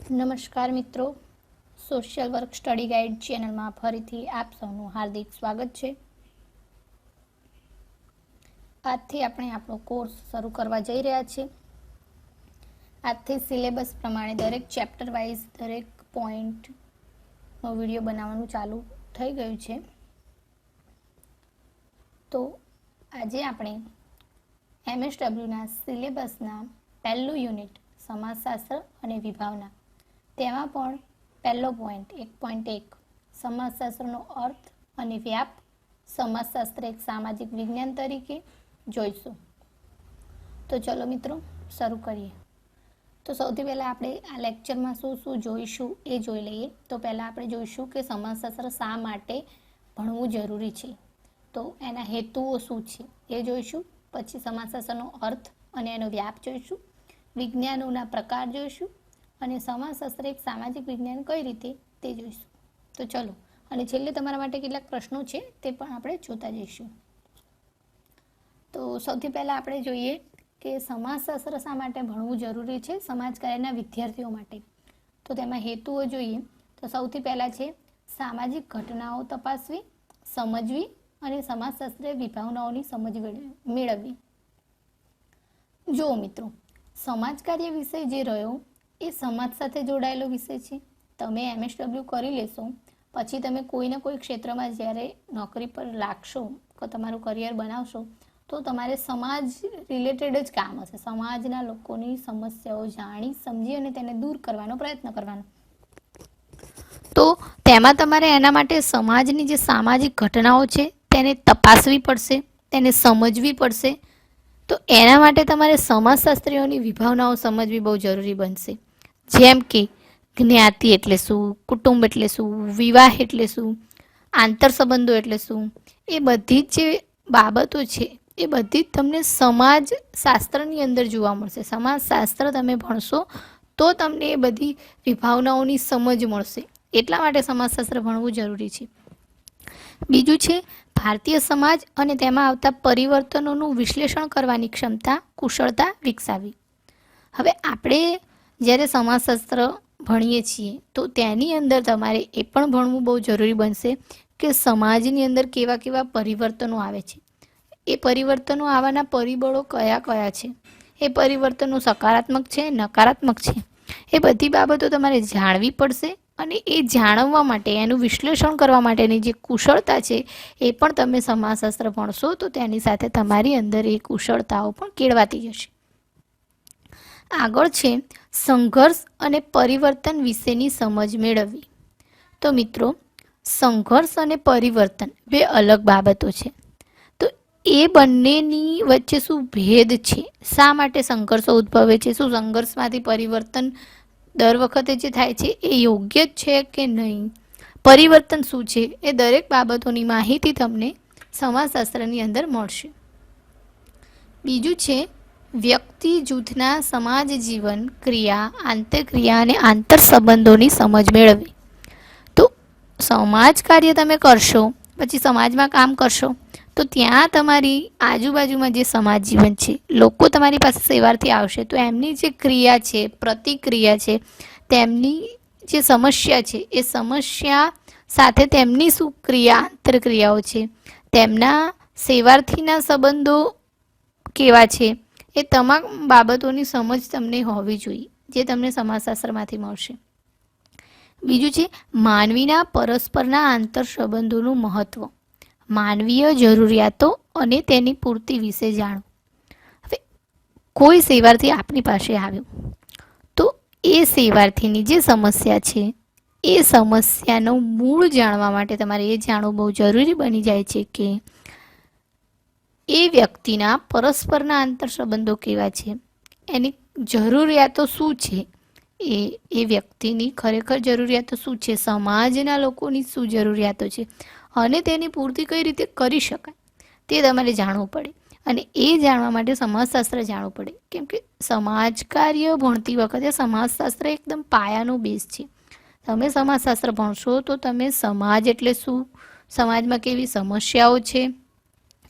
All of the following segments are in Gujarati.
નમસ્કાર મિત્રો, સોશિયલ વર્ક સ્ટડી ગાઈડ ચેનલમાં ફરીથી આપ સૌનું હાર્દિક સ્વાગત છે। આજથી આપણે આપણો કોર્સ શરૂ કરવા જઈ રહ્યા છીએ। આજથી સિલેબસ પ્રમાણે દરેક ચેપ્ટર વાઇઝ દરેક પોઈન્ટનો વિડીયો બનાવવાનું ચાલુ થઈ ગયું છે। તો આજે આપણે MSWના સિલેબસના પહેલું યુનિટ સમાજશાસ્ત્ર અને વિભાવના, તેમાં પણ પહેલો પોઈન્ટ 1.1 સમાજશાસ્ત્રનો અર્થ અને વ્યાપ, સમાજશાસ્ત્ર એક સામાજિક વિજ્ઞાન તરીકે જોઈશું। તો ચલો મિત્રો શરૂ કરીએ। તો સૌથી પહેલાં આપણે આ લેક્ચરમાં શું જોઈશું એ જોઈ લઈએ। તો પહેલાં આપણે જોઈશું કે સમાજશાસ્ત્ર શા માટે ભણવું જરૂરી છે, તો એના હેતુઓ શું છે એ જોઈશું। પછી સમાજશાસ્ત્રનો અર્થ અને એનો વ્યાપ જોઈશું, વિજ્ઞાનોના પ્રકાર જોઈશું અને સમાજશાસ્ત્ર એક સામાજિક વિજ્ઞાન કઈ રીતે તે જોઈશું। તો ચલો, અને છેલ્લે તમારા માટે કેટલાક પ્રશ્નો છે તે પણ આપણે જોતા જઈશું। તો સૌથી પહેલાં આપણે જોઈએ કે સમાજશાસ્ત્ર શા માટે ભણવું જરૂરી છે સમાજ કાર્યના વિદ્યાર્થીઓ માટે। તો તેમાં હેતુઓ જોઈએ તો સૌથી પહેલાં છે સામાજિક ઘટનાઓ તપાસવી, સમજવી અને સમાજશાસ્ત્રીય વિભાવનાઓની સમજ મેળવવી। જો મિત્રો, સમાજ કાર્ય વિષય જે રહ્યો એ સમાજ સાથે જોડાયેલો વિષય છે। તમે MSW કરી લેશો પછી તમે કોઈને કોઈ ક્ષેત્રમાં જ્યારે નોકરી પર લાગશો કે તમારું કરિયર બનાવશો તો તમારે સમાજ રિલેટેડ જ કામ હશે। સમાજના લોકોની સમસ્યાઓ જાણી સમજી અને તેને દૂર કરવાનો પ્રયત્ન કરવાનો। તો તેમાં તમારે એના માટે સમાજની જે સામાજિક ઘટનાઓ છે તેને તપાસવી પડશે, તેને સમજવી પડશે। તો એના માટે તમારે સમાજશાસ્ત્રીઓની વિભાવનાઓ સમજવી બહુ જરૂરી બનશે। જેમ કે જ્ઞાતિ એટલે શું, કુટુંબ એટલે શું, વિવાહ એટલે શું, આંતર સંબંધો એટલે શું, એ બધી જ જે બાબતો છે એ બધી જ તમને સમાજશાસ્ત્રની અંદર જોવા મળશે। સમાજશાસ્ત્ર તમે ભણશો તો તમને એ બધી વિભાવનાઓની સમજ મળશે, એટલા માટે સમાજશાસ્ત્ર ભણવું જરૂરી છે। બીજું છે ભારતીય સમાજ અને તેમાં આવતા પરિવર્તનોનું વિશ્લેષણ કરવાની ક્ષમતા, કુશળતા વિકસાવી। હવે આપણે જ્યારે સમાજશાસ્ત્ર ભણીએ છીએ તો તેની અંદર તમારે એ પણ ભણવું બહુ જરૂરી બનશે કે સમાજની અંદર કેવા કેવા પરિવર્તનો આવે છે, એ પરિવર્તનો આવવાના પરિબળો કયા કયા છે, એ પરિવર્તનો સકારાત્મક છે, નકારાત્મક છે, એ બધી બાબતો તમારે જાણવી પડશે। અને એ જાણવા માટે, એનું વિશ્લેષણ કરવા માટેની જે કુશળતા છે એ પણ તમે સમાજશાસ્ત્ર ભણશો તો તેની સાથે તમારી અંદર એ કુશળતાઓ પણ કેળવાતી જશે। આગળ છે સંઘર્ષ અને પરિવર્તન વિશેની સમજ મેળવવી। તો મિત્રો, સંઘર્ષ અને પરિવર્તન બે અલગ બાબતો છે। તો એ બંનેની વચ્ચે શું ભેદ છે, શા માટે સંઘર્ષો ઉદ્ભવે છે, શું સંઘર્ષમાંથી પરિવર્તન દર વખતે જે થાય છે એ યોગ્ય જ છે કે નહીં, પરિવર્તન શું છે, એ દરેક બાબતોની માહિતી તમને સમાજશાસ્ત્રની અંદર મળશે। બીજું છે વ્યક્તિ જૂથના સમાજ જીવન, ક્રિયા, આંતરક્રિયા અને આંતર સંબંધોની સમજ મેળવવી। તો સમાજ કાર્ય તમે કરશો, પછી સમાજમાં કામ કરશો તો ત્યાં તમારી આજુબાજુમાં જે સમાજ જીવન છે, લોકો તમારી પાસે સેવાર્થી આવશે તો એમની જે ક્રિયા છે, પ્રતિક્રિયા છે, તેમની જે સમસ્યા છે એ સમસ્યા સાથે તેમની શું ક્રિયા, આંતરક્રિયાઓ છે, તેમના સેવાર્થીના સંબંધો કેવા છે, એ તમામ બાબતોની સમજ તમને હોવી જોઈએ, જે તમને સમાજશાસ્ત્રમાંથી મળશે। બીજું છે માનવીના પરસ્પરના આંતર સંબંધોનું મહત્વ, માનવીય જરૂરિયાતો અને તેની પૂર્તિ વિશે જાણો। હવે કોઈ સેવાર્થી આપણી પાસે આવ્યો તો એ સેવાર્થીની જે સમસ્યા છે એ સમસ્યાનું મૂળ જાણવા માટે તમારે એ જાણવું બહુ જરૂરી બની જાય છે કે એ વ્યક્તિના પરસ્પરના આંતર સંબંધો કેવા છે, એની જરૂરિયાતો શું છે, એ વ્યક્તિની ખરેખર જરૂરિયાતો શું છે, સમાજના લોકોની શું જરૂરિયાતો છે અને તેની પૂર્તિ કઈ રીતે કરી શકાય તે તમારે જાણવું પડે। અને એ જાણવા માટે સમાજશાસ્ત્ર જાણવું પડે, કેમ કે સમાજ કાર્ય ભણતી વખતે સમાજશાસ્ત્ર એકદમ પાયાનો બેઝ છે। તમે સમાજશાસ્ત્ર ભણશો તો તમે સમાજ એટલે શું, સમાજમાં કેવી સમસ્યાઓ છે,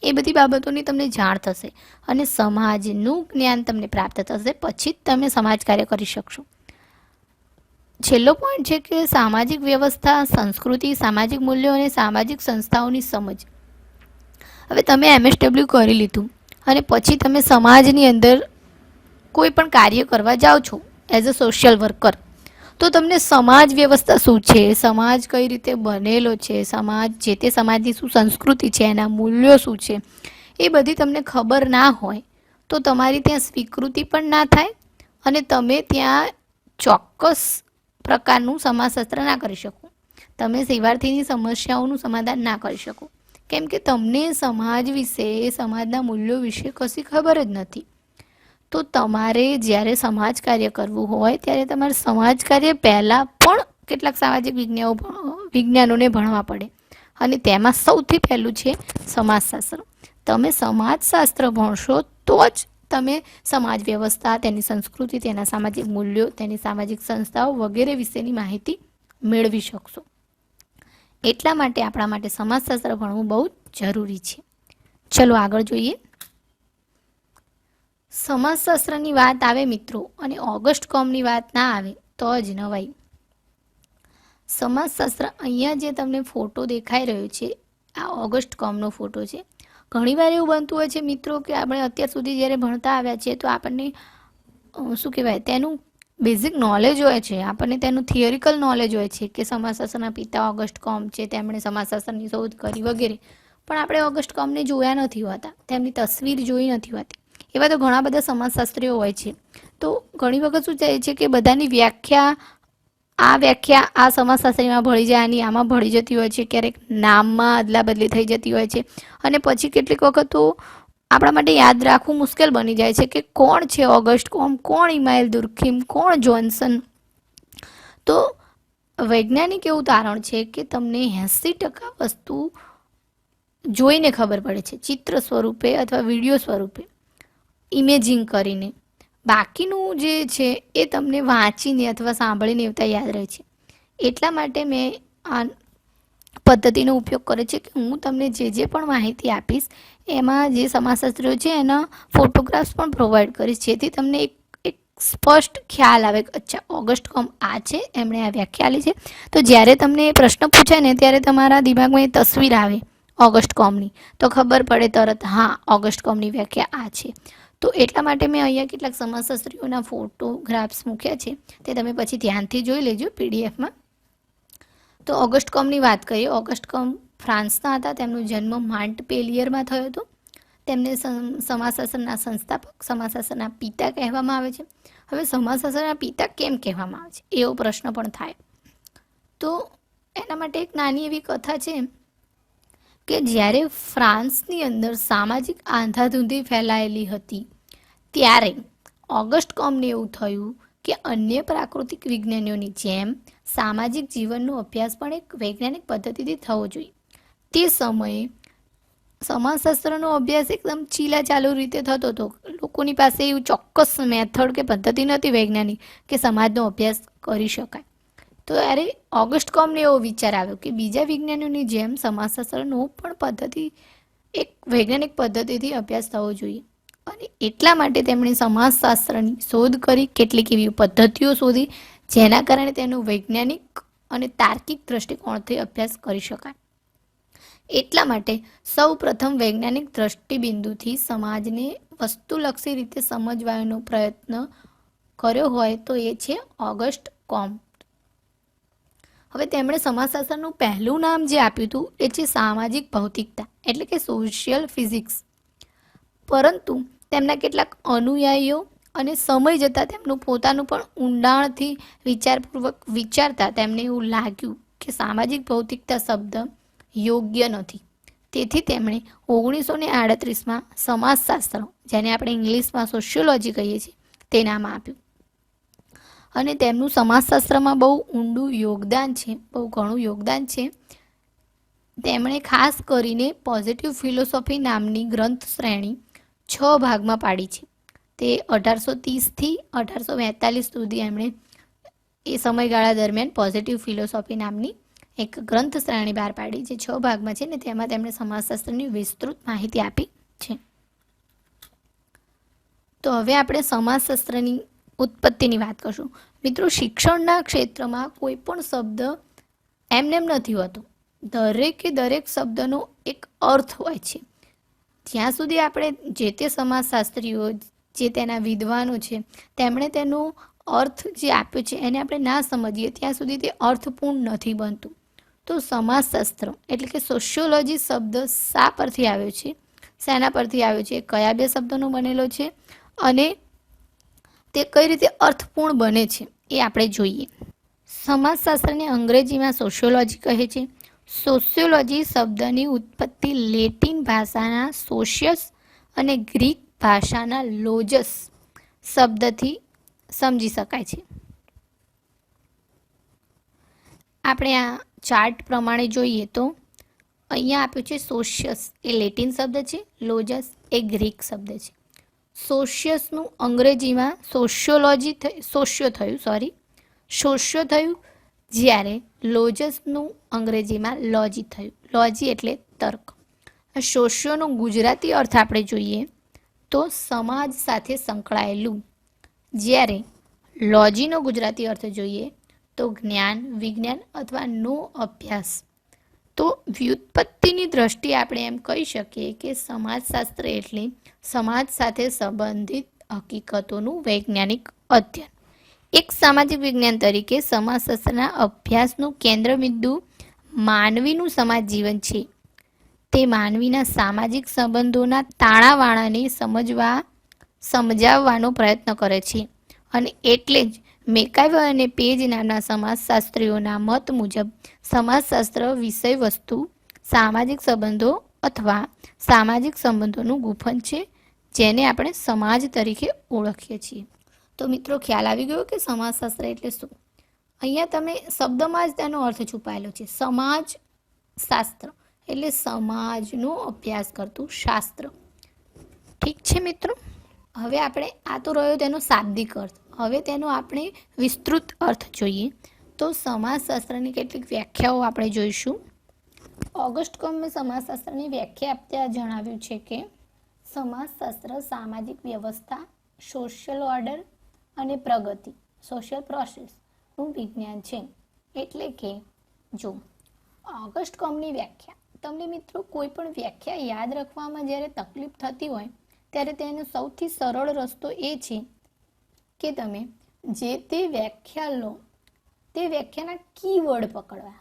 એ બધી બાબતોની તમને જાણ થશે અને સમાજનું જ્ઞાન તમને પ્રાપ્ત થશે, પછી જ તમે સમાજ કાર્ય કરી શકશો। છેલ્લો પોઈન્ટ છે કે સામાજિક વ્યવસ્થા, સંસ્કૃતિ, સામાજિક મૂલ્યો અને સામાજિક સંસ્થાઓની સમજ. હવે તમે MSW કરી લીધું અને પછી તમે સમાજની અંદર કોઈ પણ કાર્ય કરવા જાઓ છો એઝ અ સોશિયલ વર્કર, તો તમને સમાજ વ્યવસ્થા શું છે, સમાજ કઈ રીતે બનેલો છે, સમાજ જે તે સમાજની શું સંસ્કૃતિ છે, એના મૂલ્યો શું છે, એ બધી તમને ખબર ના હોય તો તમારી ત્યાં સ્વીકૃતિ પણ ના થાય અને તમે ત્યાં ચોક્કસ પ્રકારનું સમાજશાસ્ત્ર ના કરી શકો. તમે સેવાર્થીની સમસ્યાઓનું સમાધાન ના કરી શકો, કેમ કે તમને સમાજ વિશે, સમાજના મૂલ્યો વિશે કશી ખબર જ નથી. તો તમારે જ્યારે સમાજ કાર્ય કરવું હોય ત્યારે તમારે સમાજ કાર્ય પહેલાં પણ કેટલાક સામાજિક વિજ્ઞાનોને ભણવા પડે અને તેમાં સૌથી પહેલું છે સમાજશાસ્ત્ર. તમે સમાજશાસ્ત્ર ભણશો તો જ તમે સમાજ વ્યવસ્થા, તેની સંસ્કૃતિ, તેના સામાજિક મૂલ્યો, તેની સામાજિક સંસ્થાઓ વગેરે વિશેની માહિતી મેળવી શકશો. એટલા માટે આપણા માટે સમાજશાસ્ત્ર ભણવું બહુ જરૂરી છે. ચલો આગળ જોઈએ. સમાજશાસ્ત્રની વાત આવે મિત્રો અને ઓગસ્ટ કોમની વાત ના આવે તો જ નવાઈ. સમાજશાસ્ત્ર, અહીંયા જે તમને ફોટો દેખાઈ રહ્યો છે આ ઓગસ્ટ કોમનો ફોટો છે. ઘણીવાર એવું બનતું હોય છે મિત્રો કે આપણે અત્યાર સુધી જ્યારે ભણતા આવ્યા છીએ તો આપણને શું કહેવાય, તેનું બેઝિક નોલેજ હોય છે, આપણને તેનું થિયરિકલ નોલેજ હોય છે કે સમાજશાસ્ત્રના પિતા ઓગસ્ટ કોમ છે, તેમણે સમાજશાસ્ત્રની શોધ કરી વગેરે. પણ આપણે ઓગસ્ટ કોમને જોયા નથી હોતા, તેમની તસવીર જોઈ નથી હોતી. એવા તો ઘણા બધા સમાજશાસ્ત્રીઓ હોય છે. તો ઘણી વખત શું થાય છે કે બધાની વ્યાખ્યા આ સમાજશાસ્ત્રીમાં ભળી જાય, આની આમાં ભળી જતી હોય છે, ક્યારેક નામમાં અદલા બદલી થઈ જતી હોય છે અને પછી કેટલીક વખત તો આપણા માટે યાદ રાખવું મુશ્કેલ બની જાય છે કે કોણ છે ઓગસ્ટ કોમ, કોણ ઇમાઇલ દુર્ખીમ, કોણ જોન્સન. તો વૈજ્ઞાનિક એવું તારણ છે કે તમને 80% વસ્તુ જોઈને ખબર પડે છે, ચિત્ર સ્વરૂપે અથવા વિડીયો સ્વરૂપે, ઇમેજિંગ કરીને. બાકીનું જે છે એ તમને વાંચીને અથવા સાંભળીને એવું યાદ રહે છે. એટલા માટે મેં આ પદ્ધતિનો ઉપયોગ કર્યો છે કે હું તમને જે પણ માહિતી આપીશ એમાં જે સમાજશાસ્ત્રીઓ છે એના ફોટોગ્રાફ્સ પણ પ્રોવાઈડ કરીશ, જેથી તમને એક સ્પષ્ટ ખ્યાલ આવે કે અચ્છા ઓગસ્ટ કોમ આ છે, એમણે આ વ્યાખ્યા આપી છે. તો જ્યારે તમને એ પ્રશ્ન પૂછાય ને ત્યારે તમારા દિમાગમાં એ તસવીર આવે ઓગસ્ટ કોમની, તો ખબર પડે તરત, હા ઓગસ્ટ કોમની વ્યાખ્યા આ છે. તો એટલા માટે મેં અહીંયા કેટલાક સમાજશાસ્ત્રીઓના ફોટોગ્રાફ્સ મૂક્યા છે, તે તમે પછી ધ્યાનથી જોઈ લેજો પીડીએફમાં. તો ઓગસ્ટ કોમની વાત કરીએ. ઓગસ્ટ કોમ ફ્રાન્સના હતા. તેમનો જન્મ મોન્ટપેલિયરમાં થયો હતો. તેમને સમાજશાસ્ત્રના સંસ્થાપક, સમાજશાસ્ત્રના પિતા કહેવામાં આવે છે. હવે સમાજશાસ્ત્રના પિતા કેમ કહેવામાં આવે છે એવો પ્રશ્ન પણ થાય. તો એના માટે એક નાની એવી કથા છે કે જ્યારે ફ્રાન્સની અંદર સામાજિક આંધાધૂંધી ફેલાયેલી હતી ત્યારે ઓગસ્ટ કોમને એવું થયું કે અન્ય પ્રાકૃતિક વિજ્ઞાનીઓની જેમ સામાજિક જીવનનો અભ્યાસ પણ એક વૈજ્ઞાનિક પદ્ધતિથી થવો જોઈએ. તે સમયે સમાજશાસ્ત્રનો અભ્યાસ એકદમ ચાલુ રીતે થતો હતો. લોકોની પાસે એવું ચોક્કસ મેથડ કે પદ્ધતિ નથી વૈજ્ઞાનિક કે સમાજનો અભ્યાસ કરી શકાય. તો ત્યારે ઓગસ્ટ કોમને એવો વિચાર આવ્યો કે બીજા વિજ્ઞાનીઓની જેમ સમાજશાસ્ત્રનો પણ એક વૈજ્ઞાનિક પદ્ધતિથી અભ્યાસ થવો જોઈએ. અને એટલા માટે તેમણે સમાજશાસ્ત્રની શોધ કરી, કેટલીક એવી પદ્ધતિઓ શોધી જેના કારણે તેનો વૈજ્ઞાનિક અને તાર્કિક દ્રષ્ટિકોણથી અભ્યાસ કરી શકાય. એટલા માટે સૌ પ્રથમ વૈજ્ઞાનિક દ્રષ્ટિબિંદુથી સમાજને વસ્તુલક્ષી રીતે સમજવાનો પ્રયત્ન કર્યો હોય તો એ છે ઓગસ્ટ કોમ્ટ. હવે તેમણે સમાજશાસ્ત્રનું પહેલું નામ જે આપ્યું હતું એ છે સામાજિક ભૌતિકતા, એટલે કે સોશિયલ ફિઝિક્સ. પરંતુ તેમના કેટલાક અનુયાયીઓ અને સમય જતાં તેમનું પોતાનું પણ ઊંડાણથી વિચારપૂર્વક વિચારતા તેમને એવું લાગ્યું કે સામાજિક ભૌતિકતા શબ્દ યોગ્ય નથી. તેથી તેમણે 1938માં સમાજશાસ્ત્ર, જેને આપણે ઇંગ્લિશમાં સોશિયોલોજી કહીએ છીએ, તે નામ આપ્યું. અને તેમનું સમાજશાસ્ત્રમાં બહુ ઊંડું યોગદાન છે, બહુ ઘણું યોગદાન છે. તેમણે ખાસ કરીને પોઝિટિવ ફિલોસોફી નામની ગ્રંથ શ્રેણી 6 ભાગમાં પાડી છે. તે 1830થી 1842 સુધી એમણે એ સમયગાળા દરમિયાન પોઝિટિવ ફિલોસોફી નામની એક ગ્રંથ શ્રેણી બહાર પાડી, જે 6 ભાગમાં છે ને તેમાં તેમણે સમાજશાસ્ત્રની વિસ્તૃત માહિતી આપી છે. તો હવે આપણે સમાજશાસ્ત્રની ઉત્પત્તિની વાત કરશું. મિત્રો, શિક્ષણના ક્ષેત્રમાં કોઈ પણ શબ્દ એમનેમ નથી હોતો. દરેકે દરેક શબ્દનો એક અર્થ હોય છે. જ્યાં સુધી આપણે જે તે સમાજશાસ્ત્રીઓ, જે તેના વિદ્વાનો છે, તેમણે તેનો અર્થ જે આપ્યો છે એને આપણે ના સમજીએ ત્યાં સુધી તે અર્થપૂર્ણ નથી બનતું. તો સમાજશાસ્ત્ર એટલે કે સોશિયોલોજી શબ્દ શા પરથી આવ્યો છે, શેના પરથી આવ્યો છે, કયા બે શબ્દોનો બનેલો છે અને તે કઈ રીતે અર્થપૂર્ણ બને છે એ આપણે જોઈએ. સમાજશાસ્ત્રને અંગ્રેજીમાં સોશિયોલોજી કહે છે. સોશિયોલોજી શબ્દની ઉત્પત્તિ લેટિન ભાષાના સોશિયસ અને ગ્રીક ભાષાના લોજસ શબ્દથી સમજી શકાય છે. આપણે આ ચાર્ટ પ્રમાણે જોઈએ તો અહીંયા આપ્યું છે સોશિયસ એ લેટિન શબ્દ છે, લોજસ એ ગ્રીક શબ્દ છે. સોશિયસનું અંગ્રેજીમાં સોશિયો થયું, જ્યારે લોજસનું અંગ્રેજીમાં લોજી થયું. લોજી એટલે તર્ક. સોશિયોનો ગુજરાતી અર્થ આપણે જોઈએ તો સમાજ સાથે સંકળાયેલું, જ્યારે લોજીનો ગુજરાતી અર્થ જોઈએ તો જ્ઞાન, વિજ્ઞાન અથવા નો અભ્યાસ. તો વ્યુત્પત્તિની દ્રષ્ટિએ આપણે એમ કહી શકીએ કે સમાજશાસ્ત્ર એટલે સમાજ સાથે સંબંધિત હકીકતોનું વૈજ્ઞાનિક અધ્યયન. એક સામાજિક વિજ્ઞાન તરીકે સમાજશાસ્ત્રના અભ્યાસનું કેન્દ્રબિંદુ માનવીનું સમાજ જીવન છે. તે માનવીના સામાજિક સંબંધોના તાણાવાણાને સમજાવવાનો પ્રયત્ન કરે છે અને એટલે જ મેકાવે અને પેજ નામના સમાજશાસ્ત્રીઓના મત મુજબ સમાજશાસ્ત્ર વિષય વસ્તુ સામાજિક સંબંધો અથવા સામાજિક સંબંધોનું ગુંફન છે, જેને આપણે સમાજ તરીકે ઓળખીએ છીએ. તો મિત્રો, ખ્યાલ આવી ગયો કે સમાજશાસ્ત્ર એટલે શું? અહીંયા તમે શબ્દમાં જ તેનો અર્થ છુપાયેલો છે. સમાજ શાસ્ત્ર એટલે સમાજનો અભ્યાસ કરતું શાસ્ત્ર. ઠીક છે મિત્રો, હવે આપણે આ તો રહ્યો તેનો શાબ્દિક અર્થ. હવે તેનો આપણે વિસ્તૃત અર્થ જોઈએ તો સમાજશાસ્ત્રની કેટલીક વ્યાખ્યાઓ આપણે જોઈશું. ઓગસ્ટ કોમ્બે સમાજશાસ્ત્રની વ્યાખ્યા આપતા જણાવ્યું છે કે સમાજશાસ્ત્ર સામાજિક વ્યવસ્થા, સોશિયલ ઓર્ડર અને પ્રગતિ, સોશિયલ પ્રોસેસનું વિજ્ઞાન છે. એટલે કે જો ઓગસ્ટ કોમ્બની વ્યાખ્યા, તમને મિત્રો કોઈ પણ વ્યાખ્યા યાદ રાખવામાં જ્યારે તકલીફ થતી હોય ત્યારે તેનો સૌથી સરળ રસ્તો એ છે કે તમે જે તે વ્યાખ્યા લો તે વ્યાખ્યાના કીવર્ડ પકડવા.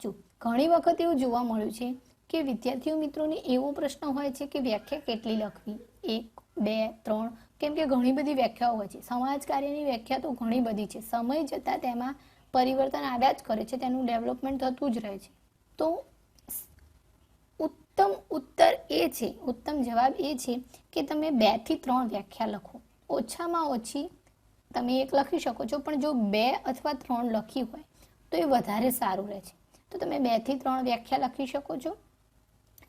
જો ઘણી વખત એવું જોવા મળ્યું છે કે વિદ્યાર્થીઓ મિત્રોને એવો પ્રશ્ન હોય છે કે વ્યાખ્યા કેટલી લખવી, 1, 2, 3, કેમ કે ઘણી બધી વ્યાખ્યાઓ હોય છે. સમાજ કાર્યની વ્યાખ્યા તો ઘણી બધી છે. સમય જતાં તેમાં પરિવર્તન આવ્યા જ કરે છે, તેનું ડેવલપમેન્ટ થતું જ રહે છે. તો ઉત્તમ જવાબ એ છે કે તમે 2 થી 3 વ્યાખ્યા લખો. ઓછામાં ઓછી તમે 1 લખી શકો છો, પણ જો 2 અથવા 3 લખી હોય તો એ વધારે સારું રહે છે. તો તમે 2 થી 3 વ્યાખ્યા લખી શકો છો